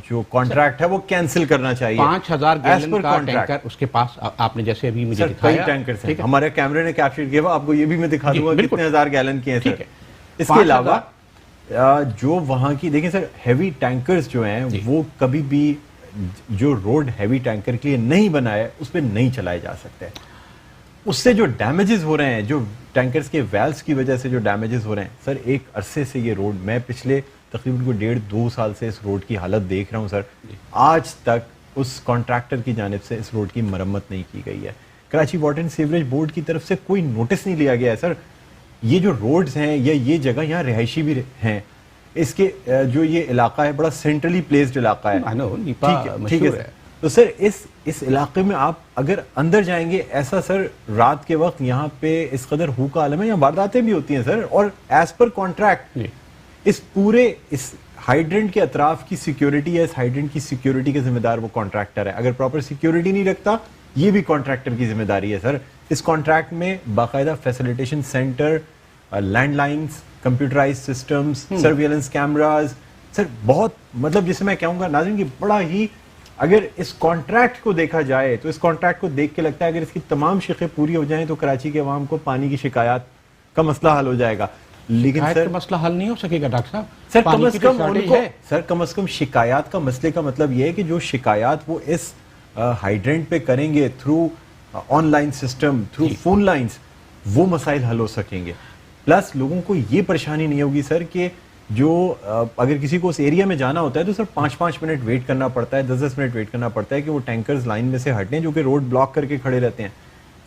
Speaker 1: जो कॉन्ट्रैक्ट है वो कैंसिल करना चाहिए।
Speaker 3: 5000 गैलन का टैंकर उसके पास, आपने जैसे अभी मुझे दिखाया,
Speaker 1: कई टैंकर्स हैं, हमारे कैमरे ने कैप्चर किया, आपको ये भी मैं दिखा दूंगा कितने हजार गैलन के हैं सर। इसके अलावा जो वहां की देखिए सर, हैवी टैंकर्स जो हैं वो कभी भी जो रोड हैवी टैंकर के लिए नहीं बना है उस पर नहीं चलाए जा सकते। उससे जो डैमेजेस हो रहे हैं, जो टैंकर्स के वेल्व्स की वजह से जो डैमेजेस हो रहे हैं सर, एक अरसे से ये रोड, मैं पिछले तकरीबन को 1.5-2 साल से इस रोड की हालत देख रहा हूँ सर, आज तक उस कॉन्ट्रैक्टर की जानिब से इस रोड की मरम्मत नहीं की गई है। Karachi water and sewerage board की तरफ से कोई नोटिस नहीं लिया गया है सर। ये जो रोड्स हैं या ये जगह, यहाँ रिहायशी भी हैं, इसके जो ये इलाका है बड़ा सेंट्रली प्लेस्ड इलाका है, ठीक है। تو سر اس علاقے میں آپ اگر اندر جائیں گے, ایسا سر رات کے وقت یہاں پہ اس قدر ہو کا عالم ہے, یہاں وارداتیں بھی ہوتی ہیں سر, اور ایز پر کانٹریکٹ اس پورے اس ہائیڈرنٹ کے اطراف کی سیکیورٹی ہے, اس ہائیڈرنٹ کی سیکیورٹی کے ذمہ دار وہ کانٹریکٹر ہے. اگر پراپر سیکیورٹی نہیں رکھتا یہ بھی کانٹریکٹر کی ذمہ داری ہے سر. اس کانٹریکٹ میں باقاعدہ facilitation centre, land lines, computerise systems, surveillance cameras, sir بہت مطلب جسے میں کہوں گا ناظرین کہ بڑا ہی, اگر اس کانٹریکٹ کو دیکھا جائے تو اس کانٹریکٹ کو دیکھ کے لگتا ہے اگر اس کی تمام شقیں پوری ہو جائیں تو کراچی کے عوام کو پانی کی شکایات کا مسئلہ حل ہو جائے گا. لیکن سر
Speaker 3: مسئلہ حل نہیں ہو سکے گا ڈاکٹر صاحب.
Speaker 1: سر کم از کم ان کو سر کم از کم شکایات کا مسئلے کا مطلب یہ ہے کہ جو شکایات وہ اس ہائیڈرنٹ پہ کریں گے through on line system, through phone lines, وہ مسائل حل ہو سکیں گے. پلس لوگوں کو یہ پریشانی نہیں ہوگی سر کہ جو اگر کسی کو اس ایریا میں جانا ہوتا ہے تو سر 5-5 منٹ ویٹ کرنا پڑتا ہے, 10-10 منٹ ویٹ کرنا پڑتا ہے کہ وہ ٹینکرز لائن میں سے ہٹیں جو کہ روڈ بلاک کر کے کھڑے رہتے ہیں.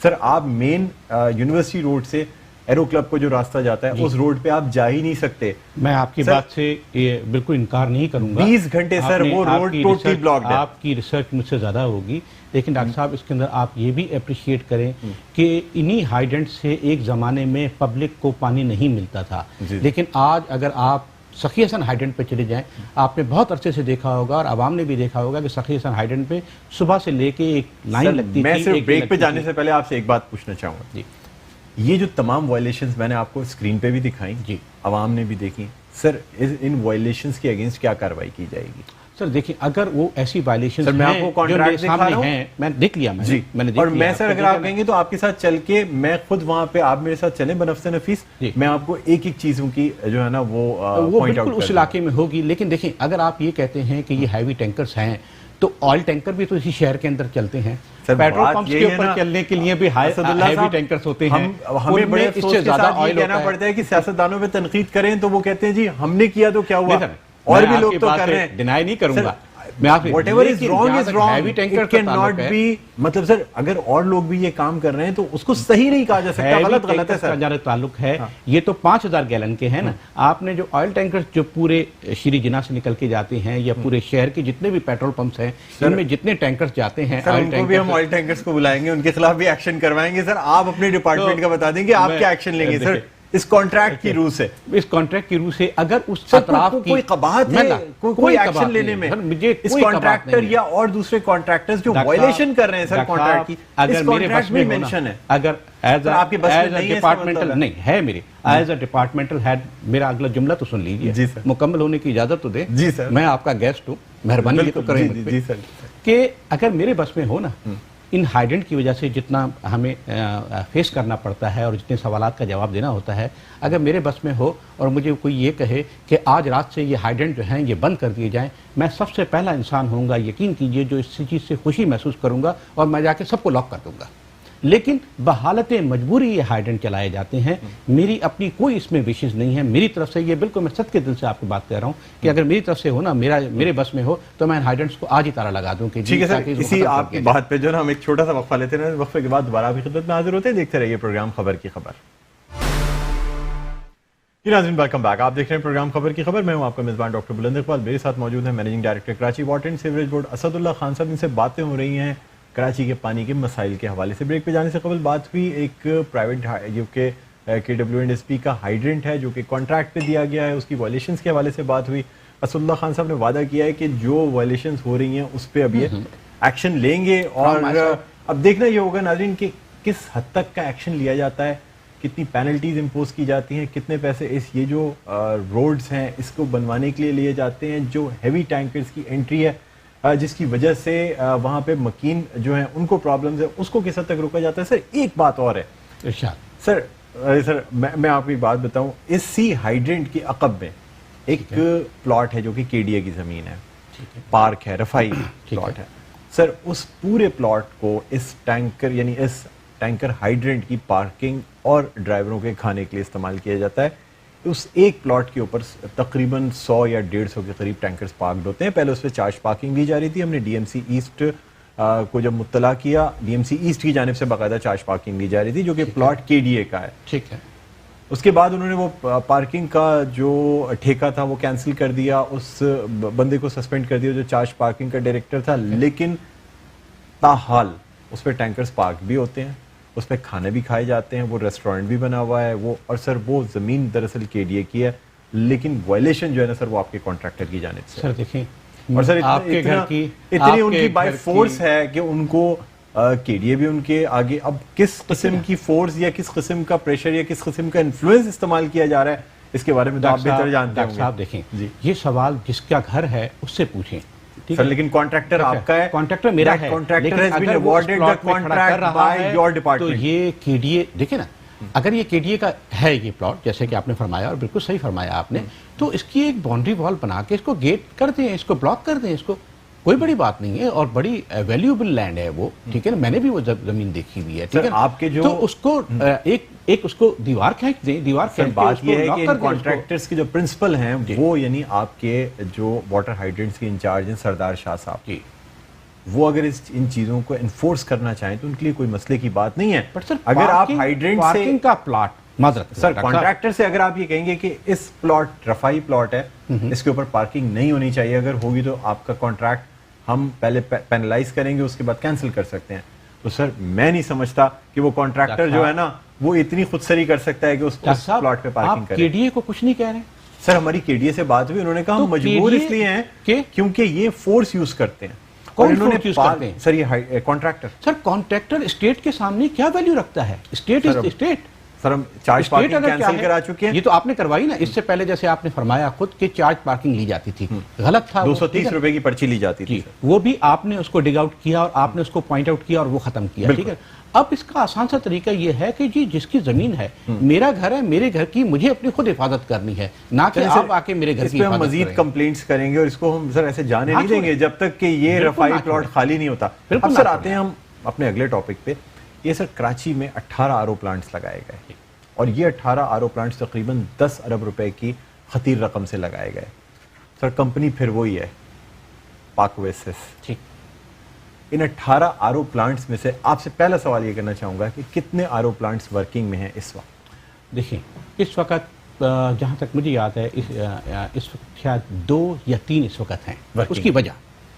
Speaker 1: سر آپ مین یونیورسٹی روڈ سے ایرو کلب کو جو راستہ جاتا ہے اس روڈ پہ آپ جا ہی نہیں سکتے.
Speaker 3: میں آپ کی بات سے یہ بالکل انکار نہیں کروں گا.
Speaker 1: 20 گھنٹے سر وہ روڈ ٹوٹلی بلاکڈ ہے.
Speaker 3: آپ کی ریسرچ مجھ سے زیادہ ہوگی, لیکن ڈاکٹر صاحب اس کے اندر آپ یہ بھی اپریشیٹ کریں کہ انہی ہائیڈرنٹ سے ایک زمانے میں پبلک کو پانی نہیں ملتا تھا, لیکن آج اگر آپ سخی حسن ہائیڈرنٹ پہ چلے جائیں, آپ نے بہت عرصے سے دیکھا ہوگا اور عوام نے بھی دیکھا ہوگا کہ سخی حسن ہائیڈرنٹ پہ صبح سے لے کے ایک لائن لگتی تھی.
Speaker 1: میں صرف بریک پہ جانے سے پہلے آپ سے ایک بات پوچھنا چاہوں گا.
Speaker 3: جی,
Speaker 1: یہ جو تمام وائلیشنز میں نے آپ کو اسکرین پہ بھی دکھائیں,
Speaker 3: جی
Speaker 1: عوام نے بھی دیکھی, سر ان وائلیشنز کے اگینسٹ کیا کارروائی کی جائے گی؟
Speaker 3: سر دیکھیں اگر وہ ایسی وائلیشنز
Speaker 1: میں آپ کو کانٹریکٹ دکھا رہا ہوں,
Speaker 3: میں دیکھ لیا,
Speaker 1: جی, اور میں سر اگر آپ کہیں گے تو آپ کے ساتھ چل کے میں خود وہاں پہ, آپ میرے ساتھ چلیں بنفس نفیس, میں آپ کو ایک ایک چیزوں کی جو ہے نا وہ
Speaker 3: بالکل اس علاقے میں ہوگی. لیکن دیکھیں اگر آپ یہ کہتے ہیں کہ یہ ہیوی ٹینکرز ہیں تو آئل ٹینکر بھی تو اسی شہر کے اندر چلتے ہیں. پیٹرول پمپس کے اوپر چلنے کے لیے بھی ہیوی ٹینکرز ہوتے ہیں.
Speaker 1: ہمیں بڑے افسوس کے ساتھ یہ کہنا پڑتا ہے کہ سیاستدانوں پہ تنقید کریں تو وہ کہتے ہیں جی ہم نے کیا تو کیا ہوا, اور بھی لوگ تو کر رہے ہیں.
Speaker 3: ڈینائی نہیں کروں گا
Speaker 1: whatever is wrong is wrong, it cannot be, مطلب سر اگر اور لوگ بھی یہ کام کر رہے ہیں تو اس کو صحیح نہیں کہا جا سکتا, غلط ہے سر.
Speaker 3: جہاں تعلق ہے یہ تو 5000 گیلن کے ہیں نا. آپ نے جو آئل ٹینکرز جو پورے شری جناح سے نکل کے جاتے ہیں یا پورے شہر کے جتنے بھی پیٹرول پمپس ہیں ان میں جتنے ٹینکرز جاتے ہیں,
Speaker 1: ان کو بھی ہم آئل ٹینکرز کو بلائیں گے, ان کے خلاف بھی ایکشن کروائیں گے. سر آپ اپنے ڈپارٹمنٹ کا بتا دیں گے آپ کیا ایکشن لیں گے سر اس کانٹریکٹ کی روح سے.
Speaker 3: اس کانٹریکٹ کی روح سے اگر اس اطراف کی
Speaker 1: کوئی قباحت ہے, کوئی ایکشن لینے میں اس کانٹریکٹر یا اور دوسرے کانٹریکٹرز جو وائلیشن کر رہے ہیں سر کانٹریکٹ کی,
Speaker 3: اگر میرے بس میں مینشن ہے, اگر ایز اے ڈپارٹمنٹل نہیں ہے, میرے ایز اے ڈپارٹمنٹل ہیڈ, میرا اگلا جملہ تو سن لیجیے, مکمل ہونے کی اجازت تو دیں.
Speaker 1: جی سر,
Speaker 3: میں آپ کا گیسٹ ہوں, مہربانی تو کریں مجھ پہ کہ اگر میرے بس میں ہو نا, ان ہائیڈرنٹ کی وجہ سے جتنا ہمیں فیس کرنا پڑتا ہے اور جتنے سوالات کا جواب دینا ہوتا ہے, اگر میرے بس میں ہو اور مجھے کوئی یہ کہے کہ آج رات سے یہ ہائیڈرنٹ جو ہیں یہ بند کر دیے جائیں, میں سب سے پہلا انسان ہوں گا, یقین کیجئے, جو اس چیز سے خوشی محسوس کروں گا اور میں جا کے سب کو لاک کر دوں گا. لیکن بحالت مجبوری یہ ہائیڈرنٹ چلائے جاتے ہیں. میری اپنی کوئی اس میں وشز نہیں ہے میری طرف سے, یہ بالکل میں صدقے دل سے آپ کو بات کہہ رہا ہوں کہ اگر میری طرف سے ہو نا, میرے بس میں ہو تو میں ہائیڈرنٹس کو آج ہی تارا لگا دوں. کہ
Speaker 1: ٹھیک ہے سر, اسی آپ کی بات پہ جو ہے نا ہم ایک چھوٹا سا وقفہ لیتے ہیں, وقفے کے بعد دوبارہ آپ کی خدمت میں حاضر ہوتے ہیں. دیکھتے رہیے پروگرام خبر کی خبر. ناظرین ویلکم بیک, آپ دیکھ رہے ہیں پروگرام خبر کی خبر. میں ہوں آپ کا میزبان ڈاکٹر بلند اقبال. میرے ساتھ موجود ہیں managing director Karachi water and sewerage board Asadullah Khan صاحب. ان سے باتیں ہو رہی ہیں کراچی کے پانی کے مسائل کے حوالے سے. بریک پہ جانے سے قبل بات ہوئی ایک پرائیویٹ جو کہ KWNSP کا ہائیڈرنٹ ہے جو کہ کانٹریکٹ پہ دیا گیا ہے, اس کی وائلیشنز کے حوالے سے بات ہوئی. اسد اللہ خان صاحب نے وعدہ کیا ہے کہ جو وائلیشنز ہو رہی ہیں اس پہ اب یہ ایکشن لیں گے, اور اب دیکھنا یہ ہوگا ناظرین کہ کس حد تک کا ایکشن لیا جاتا ہے, کتنی پینلٹیز امپوز کی جاتی ہیں, کتنے پیسے یہ جو روڈز ہیں اس کو بنوانے کے لیے لیے جاتے ہیں, جو ہیوی ٹینکرز کی انٹری ہے جس کی وجہ سے وہاں پہ مکین جو ہیں ان کو پرابلمز ہیں, اس کو کس حد تک روکا جاتا ہے. سر ایک بات اور ہے سر, میں آپ کو ایک بات بتاؤں, اس سی ہائیڈرنٹ کے عقب میں ایک پلاٹ ہے جو کہ KDA کی زمین ہے, پارک ہے, رفائی پلاٹ ہے. سر اس پورے پلاٹ کو اس ٹینکر یعنی اس ٹینکر ہائیڈرنٹ کی پارکنگ اور ڈرائیوروں کے کھانے کے لیے استعمال کیا جاتا ہے. اس ایک پلاٹ کے اوپر تقریباً 100 یا 150 کے قریب ٹینکرز پارکڈ ہوتے ہیں. پہلے اس پہ چارج پارکنگ دی جا رہی تھی, ہم نے DMC ایسٹ کو جب مطلع کیا, DMC ایسٹ کی جانب سے باقاعدہ چارج پارکنگ دی جا رہی تھی جو کہ پلاٹ KDA کا ہے.
Speaker 3: ٹھیک ہے.
Speaker 1: اس کے بعد انہوں نے وہ پارکنگ کا جو ٹھیکہ تھا وہ کینسل کر دیا, اس بندے کو سسپینڈ کر دیا جو چارج پارکنگ کا ڈائریکٹر تھا. لیکن ताहाल उस पर टैंकर्स पार्क भी होते हैं, उस पर खाने भी खाए जाते हैं, वो रेस्टोरेंट भी बना हुआ है वो, और सर वो ज़मीन दरअसल केडीए की है, लेकिन वायलेशन जो है ना सर वो आपके कॉन्ट्रैक्टर की जानिब से।
Speaker 3: सर देखें,
Speaker 1: और सर
Speaker 3: आपके घर की
Speaker 1: इतनी उनकी बाय फोर्स है कि उनको केडीए भी उनके आगे, अब किस किस्म की फोर्स या किस किस्म का प्रेशर या किस किस्म का इन्फ्लुएंस इस्तेमाल किया जा रहा है, इसके बारे में तो आप बेहतर जानते होंगे।
Speaker 3: साहब देखें, ये सवाल जिसका घर है उससे पूछें, ठीक
Speaker 1: सर,
Speaker 3: है?
Speaker 1: लेकिन कॉन्ट्रैक्टर आपका है,
Speaker 3: कॉन्ट्रैक्टर मेरा है,
Speaker 1: कॉन्ट्रैक्टर
Speaker 3: लेकिन
Speaker 1: हैज बीन
Speaker 3: अगर वो उस
Speaker 1: अवॉर्डेड द
Speaker 3: प्लॉट पे खड़ा कर
Speaker 1: कॉन्ट्रैक्ट
Speaker 3: रहा
Speaker 1: बाय
Speaker 3: है,
Speaker 1: योर
Speaker 3: तो
Speaker 1: डिपार्टमेंट।
Speaker 3: ये केडीए देखिए ना, अगर ये केडीए का है ये प्लॉट, जैसे कि आपने फरमाया और बिल्कुल सही फरमाया आपने, तो इसकी एक बाउंड्री वॉल बना के इसको गेट कर दें, इसको ब्लॉक कर दें, इसको कोई बड़ी बात नहीं है, और बड़ी वैल्यूएबल लैंड है वो, ठीक है ना, मैंने भी वो जमीन देखी हुई है, ठीक है।
Speaker 1: आपके जो
Speaker 3: तो उसको एक उसको दीवार खींच दें, दीवार
Speaker 1: सर
Speaker 3: खींच
Speaker 1: बात ये है कि इन
Speaker 3: के
Speaker 1: कॉन्ट्रैक्टर्स के जो प्रिंसिपल हैं वो यानी आपके जो वाटर हाइड्रेंट्स के इंचार्ज हैं सरदार शाह साहब,
Speaker 3: जी,
Speaker 1: वो अगर इन चीजों को इन्फोर्स करना चाहें तो उनके लिए कोई मसले की बात नहीं है।
Speaker 3: बट सर
Speaker 1: अगर आप हाइड्रेंट से
Speaker 3: पार्किंग का प्लॉट माजरत
Speaker 1: सर कॉन्ट्रैक्टर से अगर आप ये कहेंगे कि इस प्लॉट रफाई प्लॉट है, इसके ऊपर पार्किंग नहीं होनी चाहिए, अगर होगी तो आपका कॉन्ट्रैक्ट हम पहले पेनलाइज करेंगे, उसके बाद कैंसिल कर सकते हैं, तो सर मैं नहीं समझता कि वो कॉन्ट्रैक्टर जो है ना वो इतनी खुदसरी कर सकता है कि उस प्लॉट पे पार्किंग करे।
Speaker 3: केडीए को कुछ नहीं कह रहे
Speaker 1: सर, हमारी केडीए से बात हुई, उन्होंने कहा
Speaker 3: तो
Speaker 1: हम मजबूर
Speaker 3: KDA
Speaker 1: इसलिए हैं
Speaker 3: के?
Speaker 1: क्योंकि ये फोर्स यूज करते हैं।
Speaker 3: कौन
Speaker 1: और इन्होंने
Speaker 3: force use करते हैं?
Speaker 1: सर ये कॉन्ट्रैक्टर।
Speaker 3: सर कॉन्ट्रैक्टर स्टेट के सामने क्या वैल्यू रखता है? State is state.
Speaker 1: सर हम चार्ज
Speaker 3: स्टेट
Speaker 1: पार्किंग
Speaker 3: अगर क्या
Speaker 1: कैंसिल
Speaker 3: है,
Speaker 1: करा चुके हैं।
Speaker 3: ये तो आपने करवाई ना, इससे पहले जैसे आपने फरमाया खुद कि चार्ज पार्किंग ली जाती थी, गलत था।
Speaker 1: 230 रुपए की पर्ची ली जाती थी,
Speaker 3: वो भी आपने उसको डिग आउट किया और आपने उसको पॉइंट आउट किया और वो खत्म किया, ठीक है। अब इसका आसान सा तरीका ये है कि जी जिसकी जमीन है, मेरा घर है, मेरे घर की मुझे अपनी खुद हिफाजत करनी है, ना कि आप आके मेरे घर की
Speaker 1: हिफाजत
Speaker 3: हिफाजत
Speaker 1: मजीद
Speaker 3: करें।
Speaker 1: कंप्लेंट्स करेंगे और इसको हम सर ऐसे जाने नहीं देंगे जब तक कि ये रफाई प्लॉट खाली नहीं होता। अब सर आते हैं हम अपने अगले टॉपिक पे। ये सर कराची में 18 आरओ प्लांट्स लगाए गए और ये 18 आरओ प्लांट्स तकरीबन 10 अरब रुपए की खतीर रकम से लगाए गए। सर कंपनी फिर वही है, पाक ओएसिस।
Speaker 3: ठीक,
Speaker 1: इन 18 आरओ प्लांट्स में से आपसे पहला सवाल ये करना चाहूंगा कि कितने आरओ प्लांट्स वर्किंग में हैं इस वक्त?
Speaker 3: देखिए इस वक्त जहाँ तक मुझे याद है इस वक्त शायद 2 या 3 इस वक्त हैं। उसकी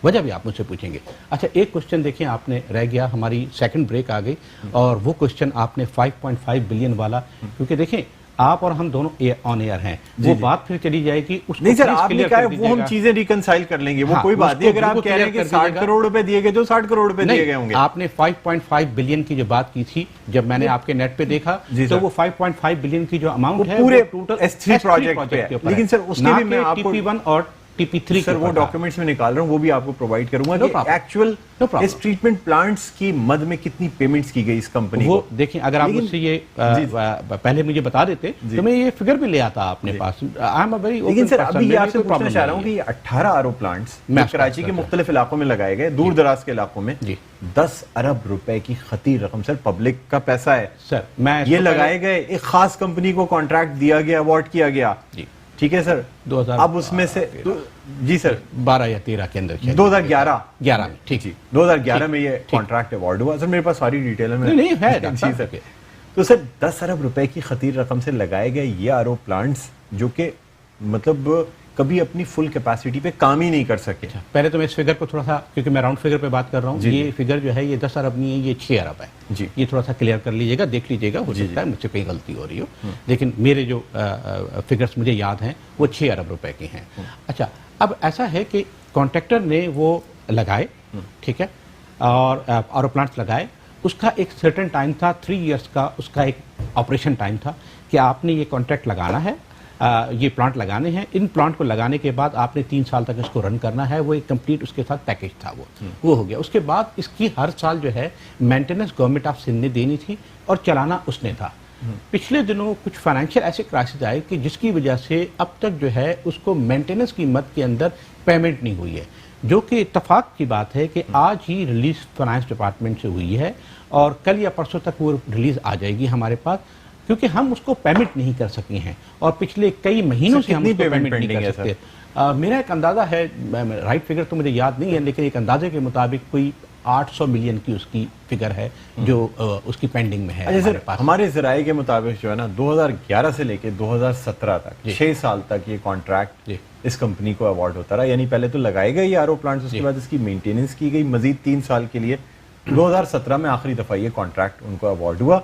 Speaker 3: वजह भी आप मुझसे पूछेंगे। अच्छा, एक क्वेश्चन देखिए आपने रह गया, हमारी सेकंड ब्रेक आ गई और वो क्वेश्चन आपने 5.5 बिलियन वाला, क्योंकि देखें आप और हम दोनों ऑन एयर हैं, वो बात फिर चली जाएगी। उसको
Speaker 1: नहीं सर,
Speaker 3: please
Speaker 1: आपने
Speaker 3: clear
Speaker 1: कहा
Speaker 3: कर
Speaker 1: वो हम
Speaker 3: दीजिएगा।
Speaker 1: चीजें रिकंसाइल कर लेंगे, वो
Speaker 3: हाँ,
Speaker 1: कोई बात नहीं।
Speaker 3: उसको
Speaker 1: अगर आप
Speaker 3: बिल्कुल
Speaker 1: कह रहे हैं
Speaker 3: clear
Speaker 1: कि
Speaker 3: कर
Speaker 1: 60
Speaker 3: दीजिएगा।
Speaker 1: करोड़ रुपए दिए गए तो 60 करोड़ रुपए दिए गए होंगे।
Speaker 3: आपने 5.5 बिलियन की जो बात की थी, जब मैंने आपके नेट पे देखा तो वो 5.5 बिलियन की जो अमाउंट है
Speaker 1: पूरे
Speaker 3: टोटल
Speaker 1: S3 प्रोजेक्ट पे है। लेकिन सर उसके भी मैं आपको
Speaker 3: TP1 और TP3
Speaker 1: सर वो डॉक्यूमेंट्स में निकाल रहा हूँ, वो भी आपको प्रोवाइड करूंगा कि एक्चुअल इस ट्रीटमेंट प्लांट्स की मद में कितनी पेमेंट्स की गई इस कंपनी
Speaker 3: वो
Speaker 1: को।
Speaker 3: देखिए, अगर आप मुझसे ये पहले मुझे बता देते तो मैं ये फिगर भी ले आता अपने पास। I am a very open.
Speaker 1: लेकिन सर अभी ये आपसे पूछना चाह रहा हूँ कि ये 18 आरओ प्लांट्स कराची के मुख्तलिफ इलाकों में लगाए गए, दूर दराज के इलाकों में, 10 अरब रुपए की खतीर रकम। सर पब्लिक का पैसा है
Speaker 3: सर, मैं
Speaker 1: ये लगाए गए, एक खास कंपनी को कॉन्ट्रैक्ट दिया गया, अवार्ड किया गया, ठीक है सर।
Speaker 3: 2000
Speaker 1: अब उसमें से जी सर
Speaker 3: 12 या 13 के अंदर
Speaker 1: 2011
Speaker 3: में, ठीक,
Speaker 1: 2011 में ये कॉन्ट्रैक्ट अवार्ड हुआ। सर मेरे पास सारी डिटेल है,
Speaker 3: नहीं है
Speaker 1: जी सर। तो सर 10 अरब रुपए की खतीर रकम से लगाए गए ये आरओ प्लांट्स जो कि मतलब कभी अपनी फुल कैपेसिटी पे काम ही नहीं कर सके।
Speaker 3: पहले तो मैं इस फिगर को थोड़ा सा, क्योंकि मैं राउंड फिगर पे बात कर रहा हूँ, ये फिगर जो है ये 10 अरब नहीं है, ये 6 अरब है
Speaker 1: जी।
Speaker 3: ये थोड़ा सा क्लियर कर लीजिएगा, देख लीजिएगा, हो सकता है मुझसे कहीं गलती हो रही हो, लेकिन मेरे जो फिगर्स मुझे याद हैं वो 6 अरब रुपए के हैं। अच्छा, अब ऐसा है कि कॉन्ट्रैक्टर ने वो लगाए, ठीक है, और आरओ प्लांट्स लगाए, उसका एक सर्टेन टाइम था, 3 इयर्स का उसका एक ऑपरेशन टाइम था कि आपने ये कॉन्ट्रैक्ट लगाना है, ये प्लांट लगाने हैं। इन प्लांट को लगाने के बाद आपने 3 साल तक इसको रन करना है, वो एक कंप्लीट उसके साथ पैकेज था, वो हो गया। उसके बाद इसकी हर साल जो है मेंटेनेंस गवर्नमेंट ऑफ सिंध ने देनी थी और चलाना उसने था। पिछले दिनों कुछ फाइनेंशियल ऐसे क्राइसिस आए कि जिसकी वजह से अब तक जो है उसको मेंटेनेंस की मद के अंदर पेमेंट नहीं हुई है, जो कि इत्तफाक की बात है कि आज ही रिलीज फाइनेंस डिपार्टमेंट से हुई है और कल या परसों तक वो रिलीज आ जाएगी हमारे पास, क्योंकि हम उसको पेमेंट नहीं कर सके हैं और पिछले कई महीनों से हम उसको पेमेंट नहीं कर सकते। मेरा एक अंदाज़ा है, राइट फिगर तो मुझे याद नहीं है, लेकिन एक अंदाजे के मुताबिक कोई 800 मिलियन की उसकी फिगर है जो उसकी पेंडिंग में है हमारे पास।
Speaker 1: हमारे ज़राए के मुताबिक जो है ना 2011 से लेके 2017 तक 6 साल तक ये कॉन्ट्रैक्ट इस कंपनी को अवार्ड होता रहा। यानी पहले तो लगाए गए ये आरओ प्लांट्स, उसके बाद इसकी मेंटेनेंस की गई मजीद 3 साल के लिए, 2017 میں آخری دفعہ یہ کانٹریکٹ ان کو اوارڈ ہوا.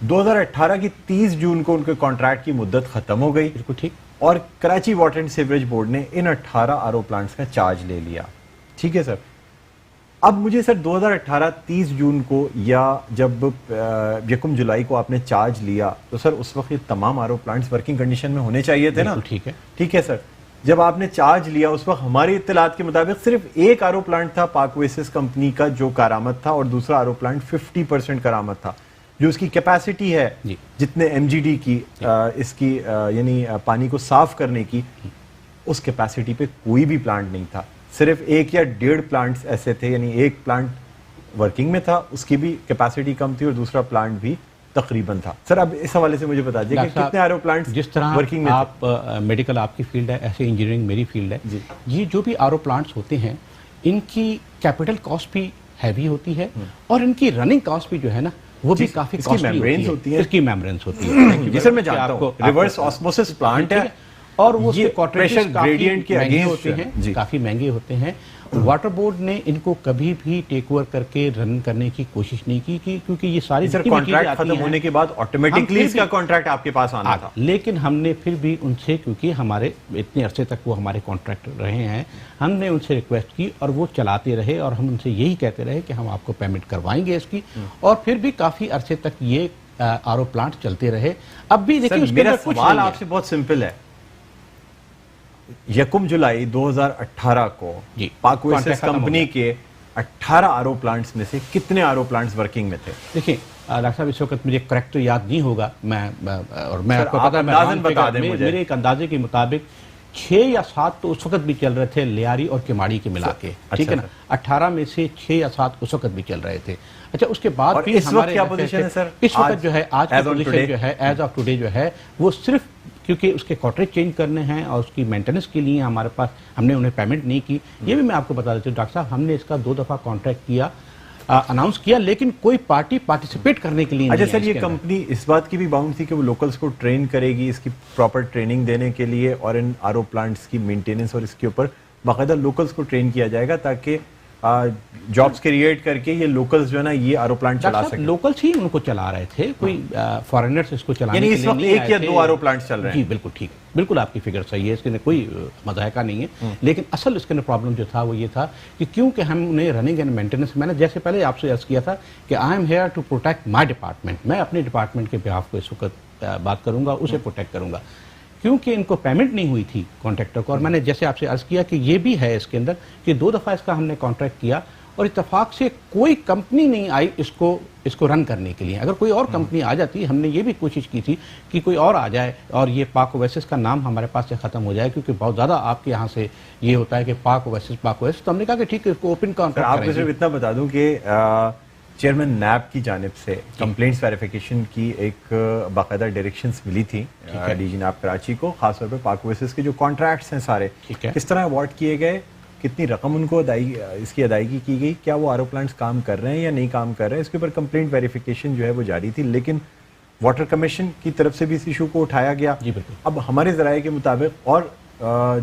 Speaker 1: 2018 کی 30 جون کو ان کے کانٹریکٹ کی مدت ختم ہو گئی.
Speaker 3: بالکل ٹھیک.
Speaker 1: اور Karachi water and sewerage board نے ان 18 آر او پلانٹس کا چارج لے لیا. ٹھیک ہے سر. اب مجھے سر 2018 30 جون کو یا جب 1 جولائی کو آپ نے چارج لیا تو سر اس وقت یہ تمام R O plants working condition میں ہونے چاہیے تھے نا؟
Speaker 3: ٹھیک ہے.
Speaker 1: ٹھیک ہے سر. جب آپ نے چارج لیا اس وقت ہماری اطلاعات کے مطابق صرف ایک آر او پلانٹ تھا پاک اویسس کمپنی کا جو کارآمد تھا، اور دوسرا آر او پلانٹ 50% کارآمد تھا. جو اس کی کیپیسٹی ہے جتنے ایم جی ڈی کی اس کی یعنی پانی کو صاف کرنے کی، اس کیپیسٹی پہ کوئی بھی پلانٹ نہیں تھا. صرف 1 یا 1.5 پلانٹس ایسے تھے، یعنی ایک پلانٹ ورکنگ میں تھا، اس کی بھی کیپیسٹی کم تھی، اور دوسرا پلانٹ بھی تقریباً تھا. سر اب اس حوالے سے مجھے بتا دیجیے کہ کتنے آر او پلانٹس
Speaker 3: جس طرح
Speaker 1: ورکنگ میں
Speaker 3: آپ میڈیکل آپ کی فیلڈ ہے، ایسے انجینئرنگ میری فیلڈ ہے. یہ جو بھی آر او پلانٹس ہوتے ہیں ان کی کیپٹل کاسٹ بھی ہیوی ہوتی ہے، اور ان کی رننگ کاسٹ بھی جو ہے نا وہ بھی کافی کاسٹلی ہوتی ہے. اس کی میمبرینس ہوتی ہے.
Speaker 1: جی سر میں جانتا ہوں ریورس آسموسس پلانٹ ہے،
Speaker 3: اور وہ
Speaker 1: پریشر گریڈینٹ کے
Speaker 3: مہنگے ہوتے ہیں، کافی مہنگے ہوتے ہیں. واٹر بورڈ نے ان کو کبھی بھی ٹیک اوور کر کے رن کرنے کی کوشش نہیں کی کیونکہ یہ ساری
Speaker 1: کانٹریکٹ ختم ہونے کے بعد آٹومیٹکلی اس کا کانٹریکٹ آپ کے پاس آنا تھا.
Speaker 3: لیکن ہم نے پھر بھی ان سے، کیونکہ ہمارے اتنے عرصے تک وہ ہمارے کانٹریکٹ رہے ہیں، ہم نے ان سے ریکویسٹ کی اور وہ چلاتے رہے، اور ہم ان سے یہی کہتے رہے کہ ہم آپ کو پیمنٹ کروائیں گے اس کی، اور پھر بھی کافی عرصے تک یہ آر او پلانٹ چلتے رہے. اب بھی دیکھیں
Speaker 1: میرا سوال آپ سے بہت سمپل ہے. 1 جولائی 2018 کو پاک اویسس کمپنی کے 18 آر او پلانٹس میں سے کتنے آر او پلانٹس ورکنگ میں تھے؟
Speaker 3: دیکھیں ڈاکٹر صاحب اس وقت مجھے کریکٹ یاد نہیں ہوگا، اور میں آپ کو پتا ہے میرے ایک اندازے کے مطابق 6 یا 7 تو اس وقت بھی چل رہے تھے لیاری اور کماڑی کے ملا کے. ٹھیک ہے نا. 18 میں سے 6 یا 7 اس وقت بھی چل رہے تھے. اچھا اس کے بعد بھی ہمارے کیا پوزیشن ہے سر اس وقت جو ہے، آج کی پوزیشن جو ہے ایز آف ٹوڈے جو ہے وہ صرف کیونکہ اس کے کانٹریکٹ چینج کرنے ہیں اور اس کی مینٹیننس کے لیے ہمارے پاس، ہم نے انہیں پیمنٹ نہیں کی. یہ بھی میں آپ کو بتا دیتا ہوں ڈاکٹر صاحب، ہم نے اس کا 2 دفعہ کانٹریکٹ کیا، اناؤنس کیا، لیکن کوئی پارٹی پارٹیسپیٹ کرنے کے لیے نہیں.
Speaker 1: اچھا سر یہ کمپنی اس بات کی بھی باؤنڈ تھی کہ وہ لوکلز کو ٹرین کرے گی اس کی پراپر ٹریننگ دینے کے لیے، اور ان آر او پلانٹس کی مینٹیننس اور اس کے اوپر باقاعدہ لوکلز کو ٹرین کیا جائے گا تاکہ جابس کریٹ کر کے یہ لوکلز جو ہے نا یہ آر او پلانٹ چلا سکیں.
Speaker 3: لوکلز ہی ان کو چلا رہے تھے، کوئی فارینرز اس کو چلانے کے لیے نہیں آئے تھے.
Speaker 1: یعنی اس وقت 1 یا 2 آر او پلانٹس چل رہے ہیں.
Speaker 3: جی بالکل ٹھیک، بالکل آپ کی فگر صحیح ہے، اس کے اندر کوئی مضحکہ نہیں ہے. لیکن اصل اس کے اندر پرابلم جو تھا وہ یہ تھا کہ کیونکہ ہم نے رننگ اینڈ مینٹیننس، میں نے جیسے پہلے آپ سے عرض کیا تھا کہ I am here to protect my department, میں اپنے ڈپارٹمنٹ کے بہاف کو اس وقت بات کروں گا، اسے پروٹیکٹ کروں گا. کیونکہ ان کو پیمنٹ نہیں ہوئی تھی کانٹریکٹر کو، اور میں نے جیسے آپ سے عرض کیا کہ یہ بھی ہے اس کے اندر کہ 2 دفعہ اس کا ہم نے کانٹریکٹ کیا، اور اتفاق سے کوئی کمپنی نہیں آئی اس کو رن کرنے کے لیے. اگر کوئی اور کمپنی آ جاتی، ہم نے یہ بھی کوشش کی تھی کہ کوئی اور آ جائے اور یہ پاک اویسس کا نام ہمارے پاس سے ختم ہو جائے، کیونکہ بہت زیادہ آپ کے یہاں سے یہ ہوتا ہے کہ پاک اویسس. تو ہم نے کہا کہ ٹھیک ہے اس کو اوپن کانٹریکٹ.
Speaker 1: آپ کو صرف اتنا بتا دوں کہ چیئرمین نیب کی جانب سے کمپلینٹس ویریفیکیشن کی ایک باقاعدہ ڈائریکشنز ملی تھی ڈی جی نیب کراچی کو، خاص طور پہ پاک اویسس کے جو کانٹریکٹس ہیں سارے کس طرح اوارڈ کیے گئے، کتنی رقم ان کو اس کی ادائیگی کی گئی، کیا وہ آر او پلانٹس کام کر رہے ہیں یا نہیں کام کر رہے ہیں، اس کے اوپر کمپلینٹ ویریفیکیشن جو ہے وہ جاری تھی. لیکن واٹر کمیشن کی طرف سے بھی اس ایشو کو اٹھایا گیا. اب ہمارے ذرائع کے مطابق اور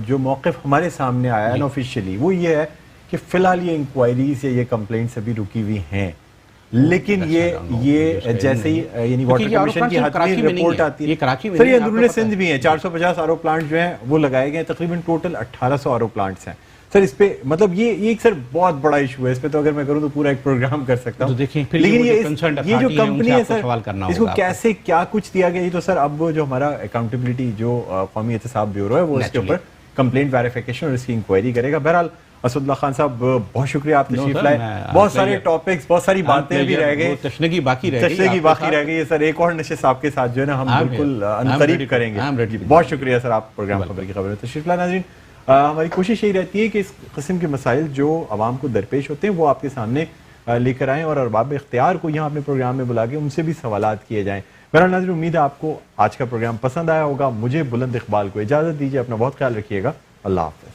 Speaker 1: جو موقف ہمارے سامنے آیا ہے آفیشیلی وہ یہ ہے کہ فی الحال یہ انکوائریز یا یہ کمپلینٹس ابھی رکی ہوئی ہیں، لیکن یہ جیسے ہی یعنی واٹر کمیشن کی حتمی رپورٹ آتی ہے. سر یہ اندرون سندھ بھی ہیں، 450 آر او پلانٹ جو ہیں وہ لگائے گئے ہیں، تقریباً ٹوٹل 1800 آر او پلانٹس ہیں. سر اس پہ مطلب یہ ایک سر بہت بڑا ایشو ہے، اس پہ تو اگر میں کروں تو پورا ایک پروگرام کر سکتا ہوں. لیکن یہ جو کمپنی ہے سر اس کو کیسے کیا کچھ دیا گیا، یہ تو سر اب جو ہمارا اکاؤنٹیبلٹی جو قومی احتساب بیورو ہے وہ اس کے اوپر کمپلینٹ ویریفیکیشن اور اس کی انکوائری کرے گا. بہرحال اسد اللہ خان صاحب بہت شکریہ، آپ تشریف لائے. بہت سارے ٹاپکس، بہت ساری باتیں بھی رہ گئی،
Speaker 3: تشنگی باقی رہ
Speaker 1: گئی ہے. سر ایک اور نشست آپ کے ساتھ جو ہے نا ہم بالکل عنقریب کریں گے. بہت شکریہ سر، آپ پروگرام خبر کی خبر میں تشریف لائے. ناظرین ہماری کوشش یہی رہتی ہے کہ اس قسم کے مسائل جو عوام کو درپیش ہوتے ہیں وہ آپ کے سامنے لے کر آئیں اور ارباب اختیار کو یہاں اپنے پروگرام میں بلا کے ان سے بھی سوالات کیے جائیں. بہرحال ناظرین امید ہے آپ کو آج کا پروگرام پسند آیا ہوگا. مجھے بلند اقبال کو اجازت دیجیے، اپنا بہت خیال رکھیے گا. اللہ حافظ.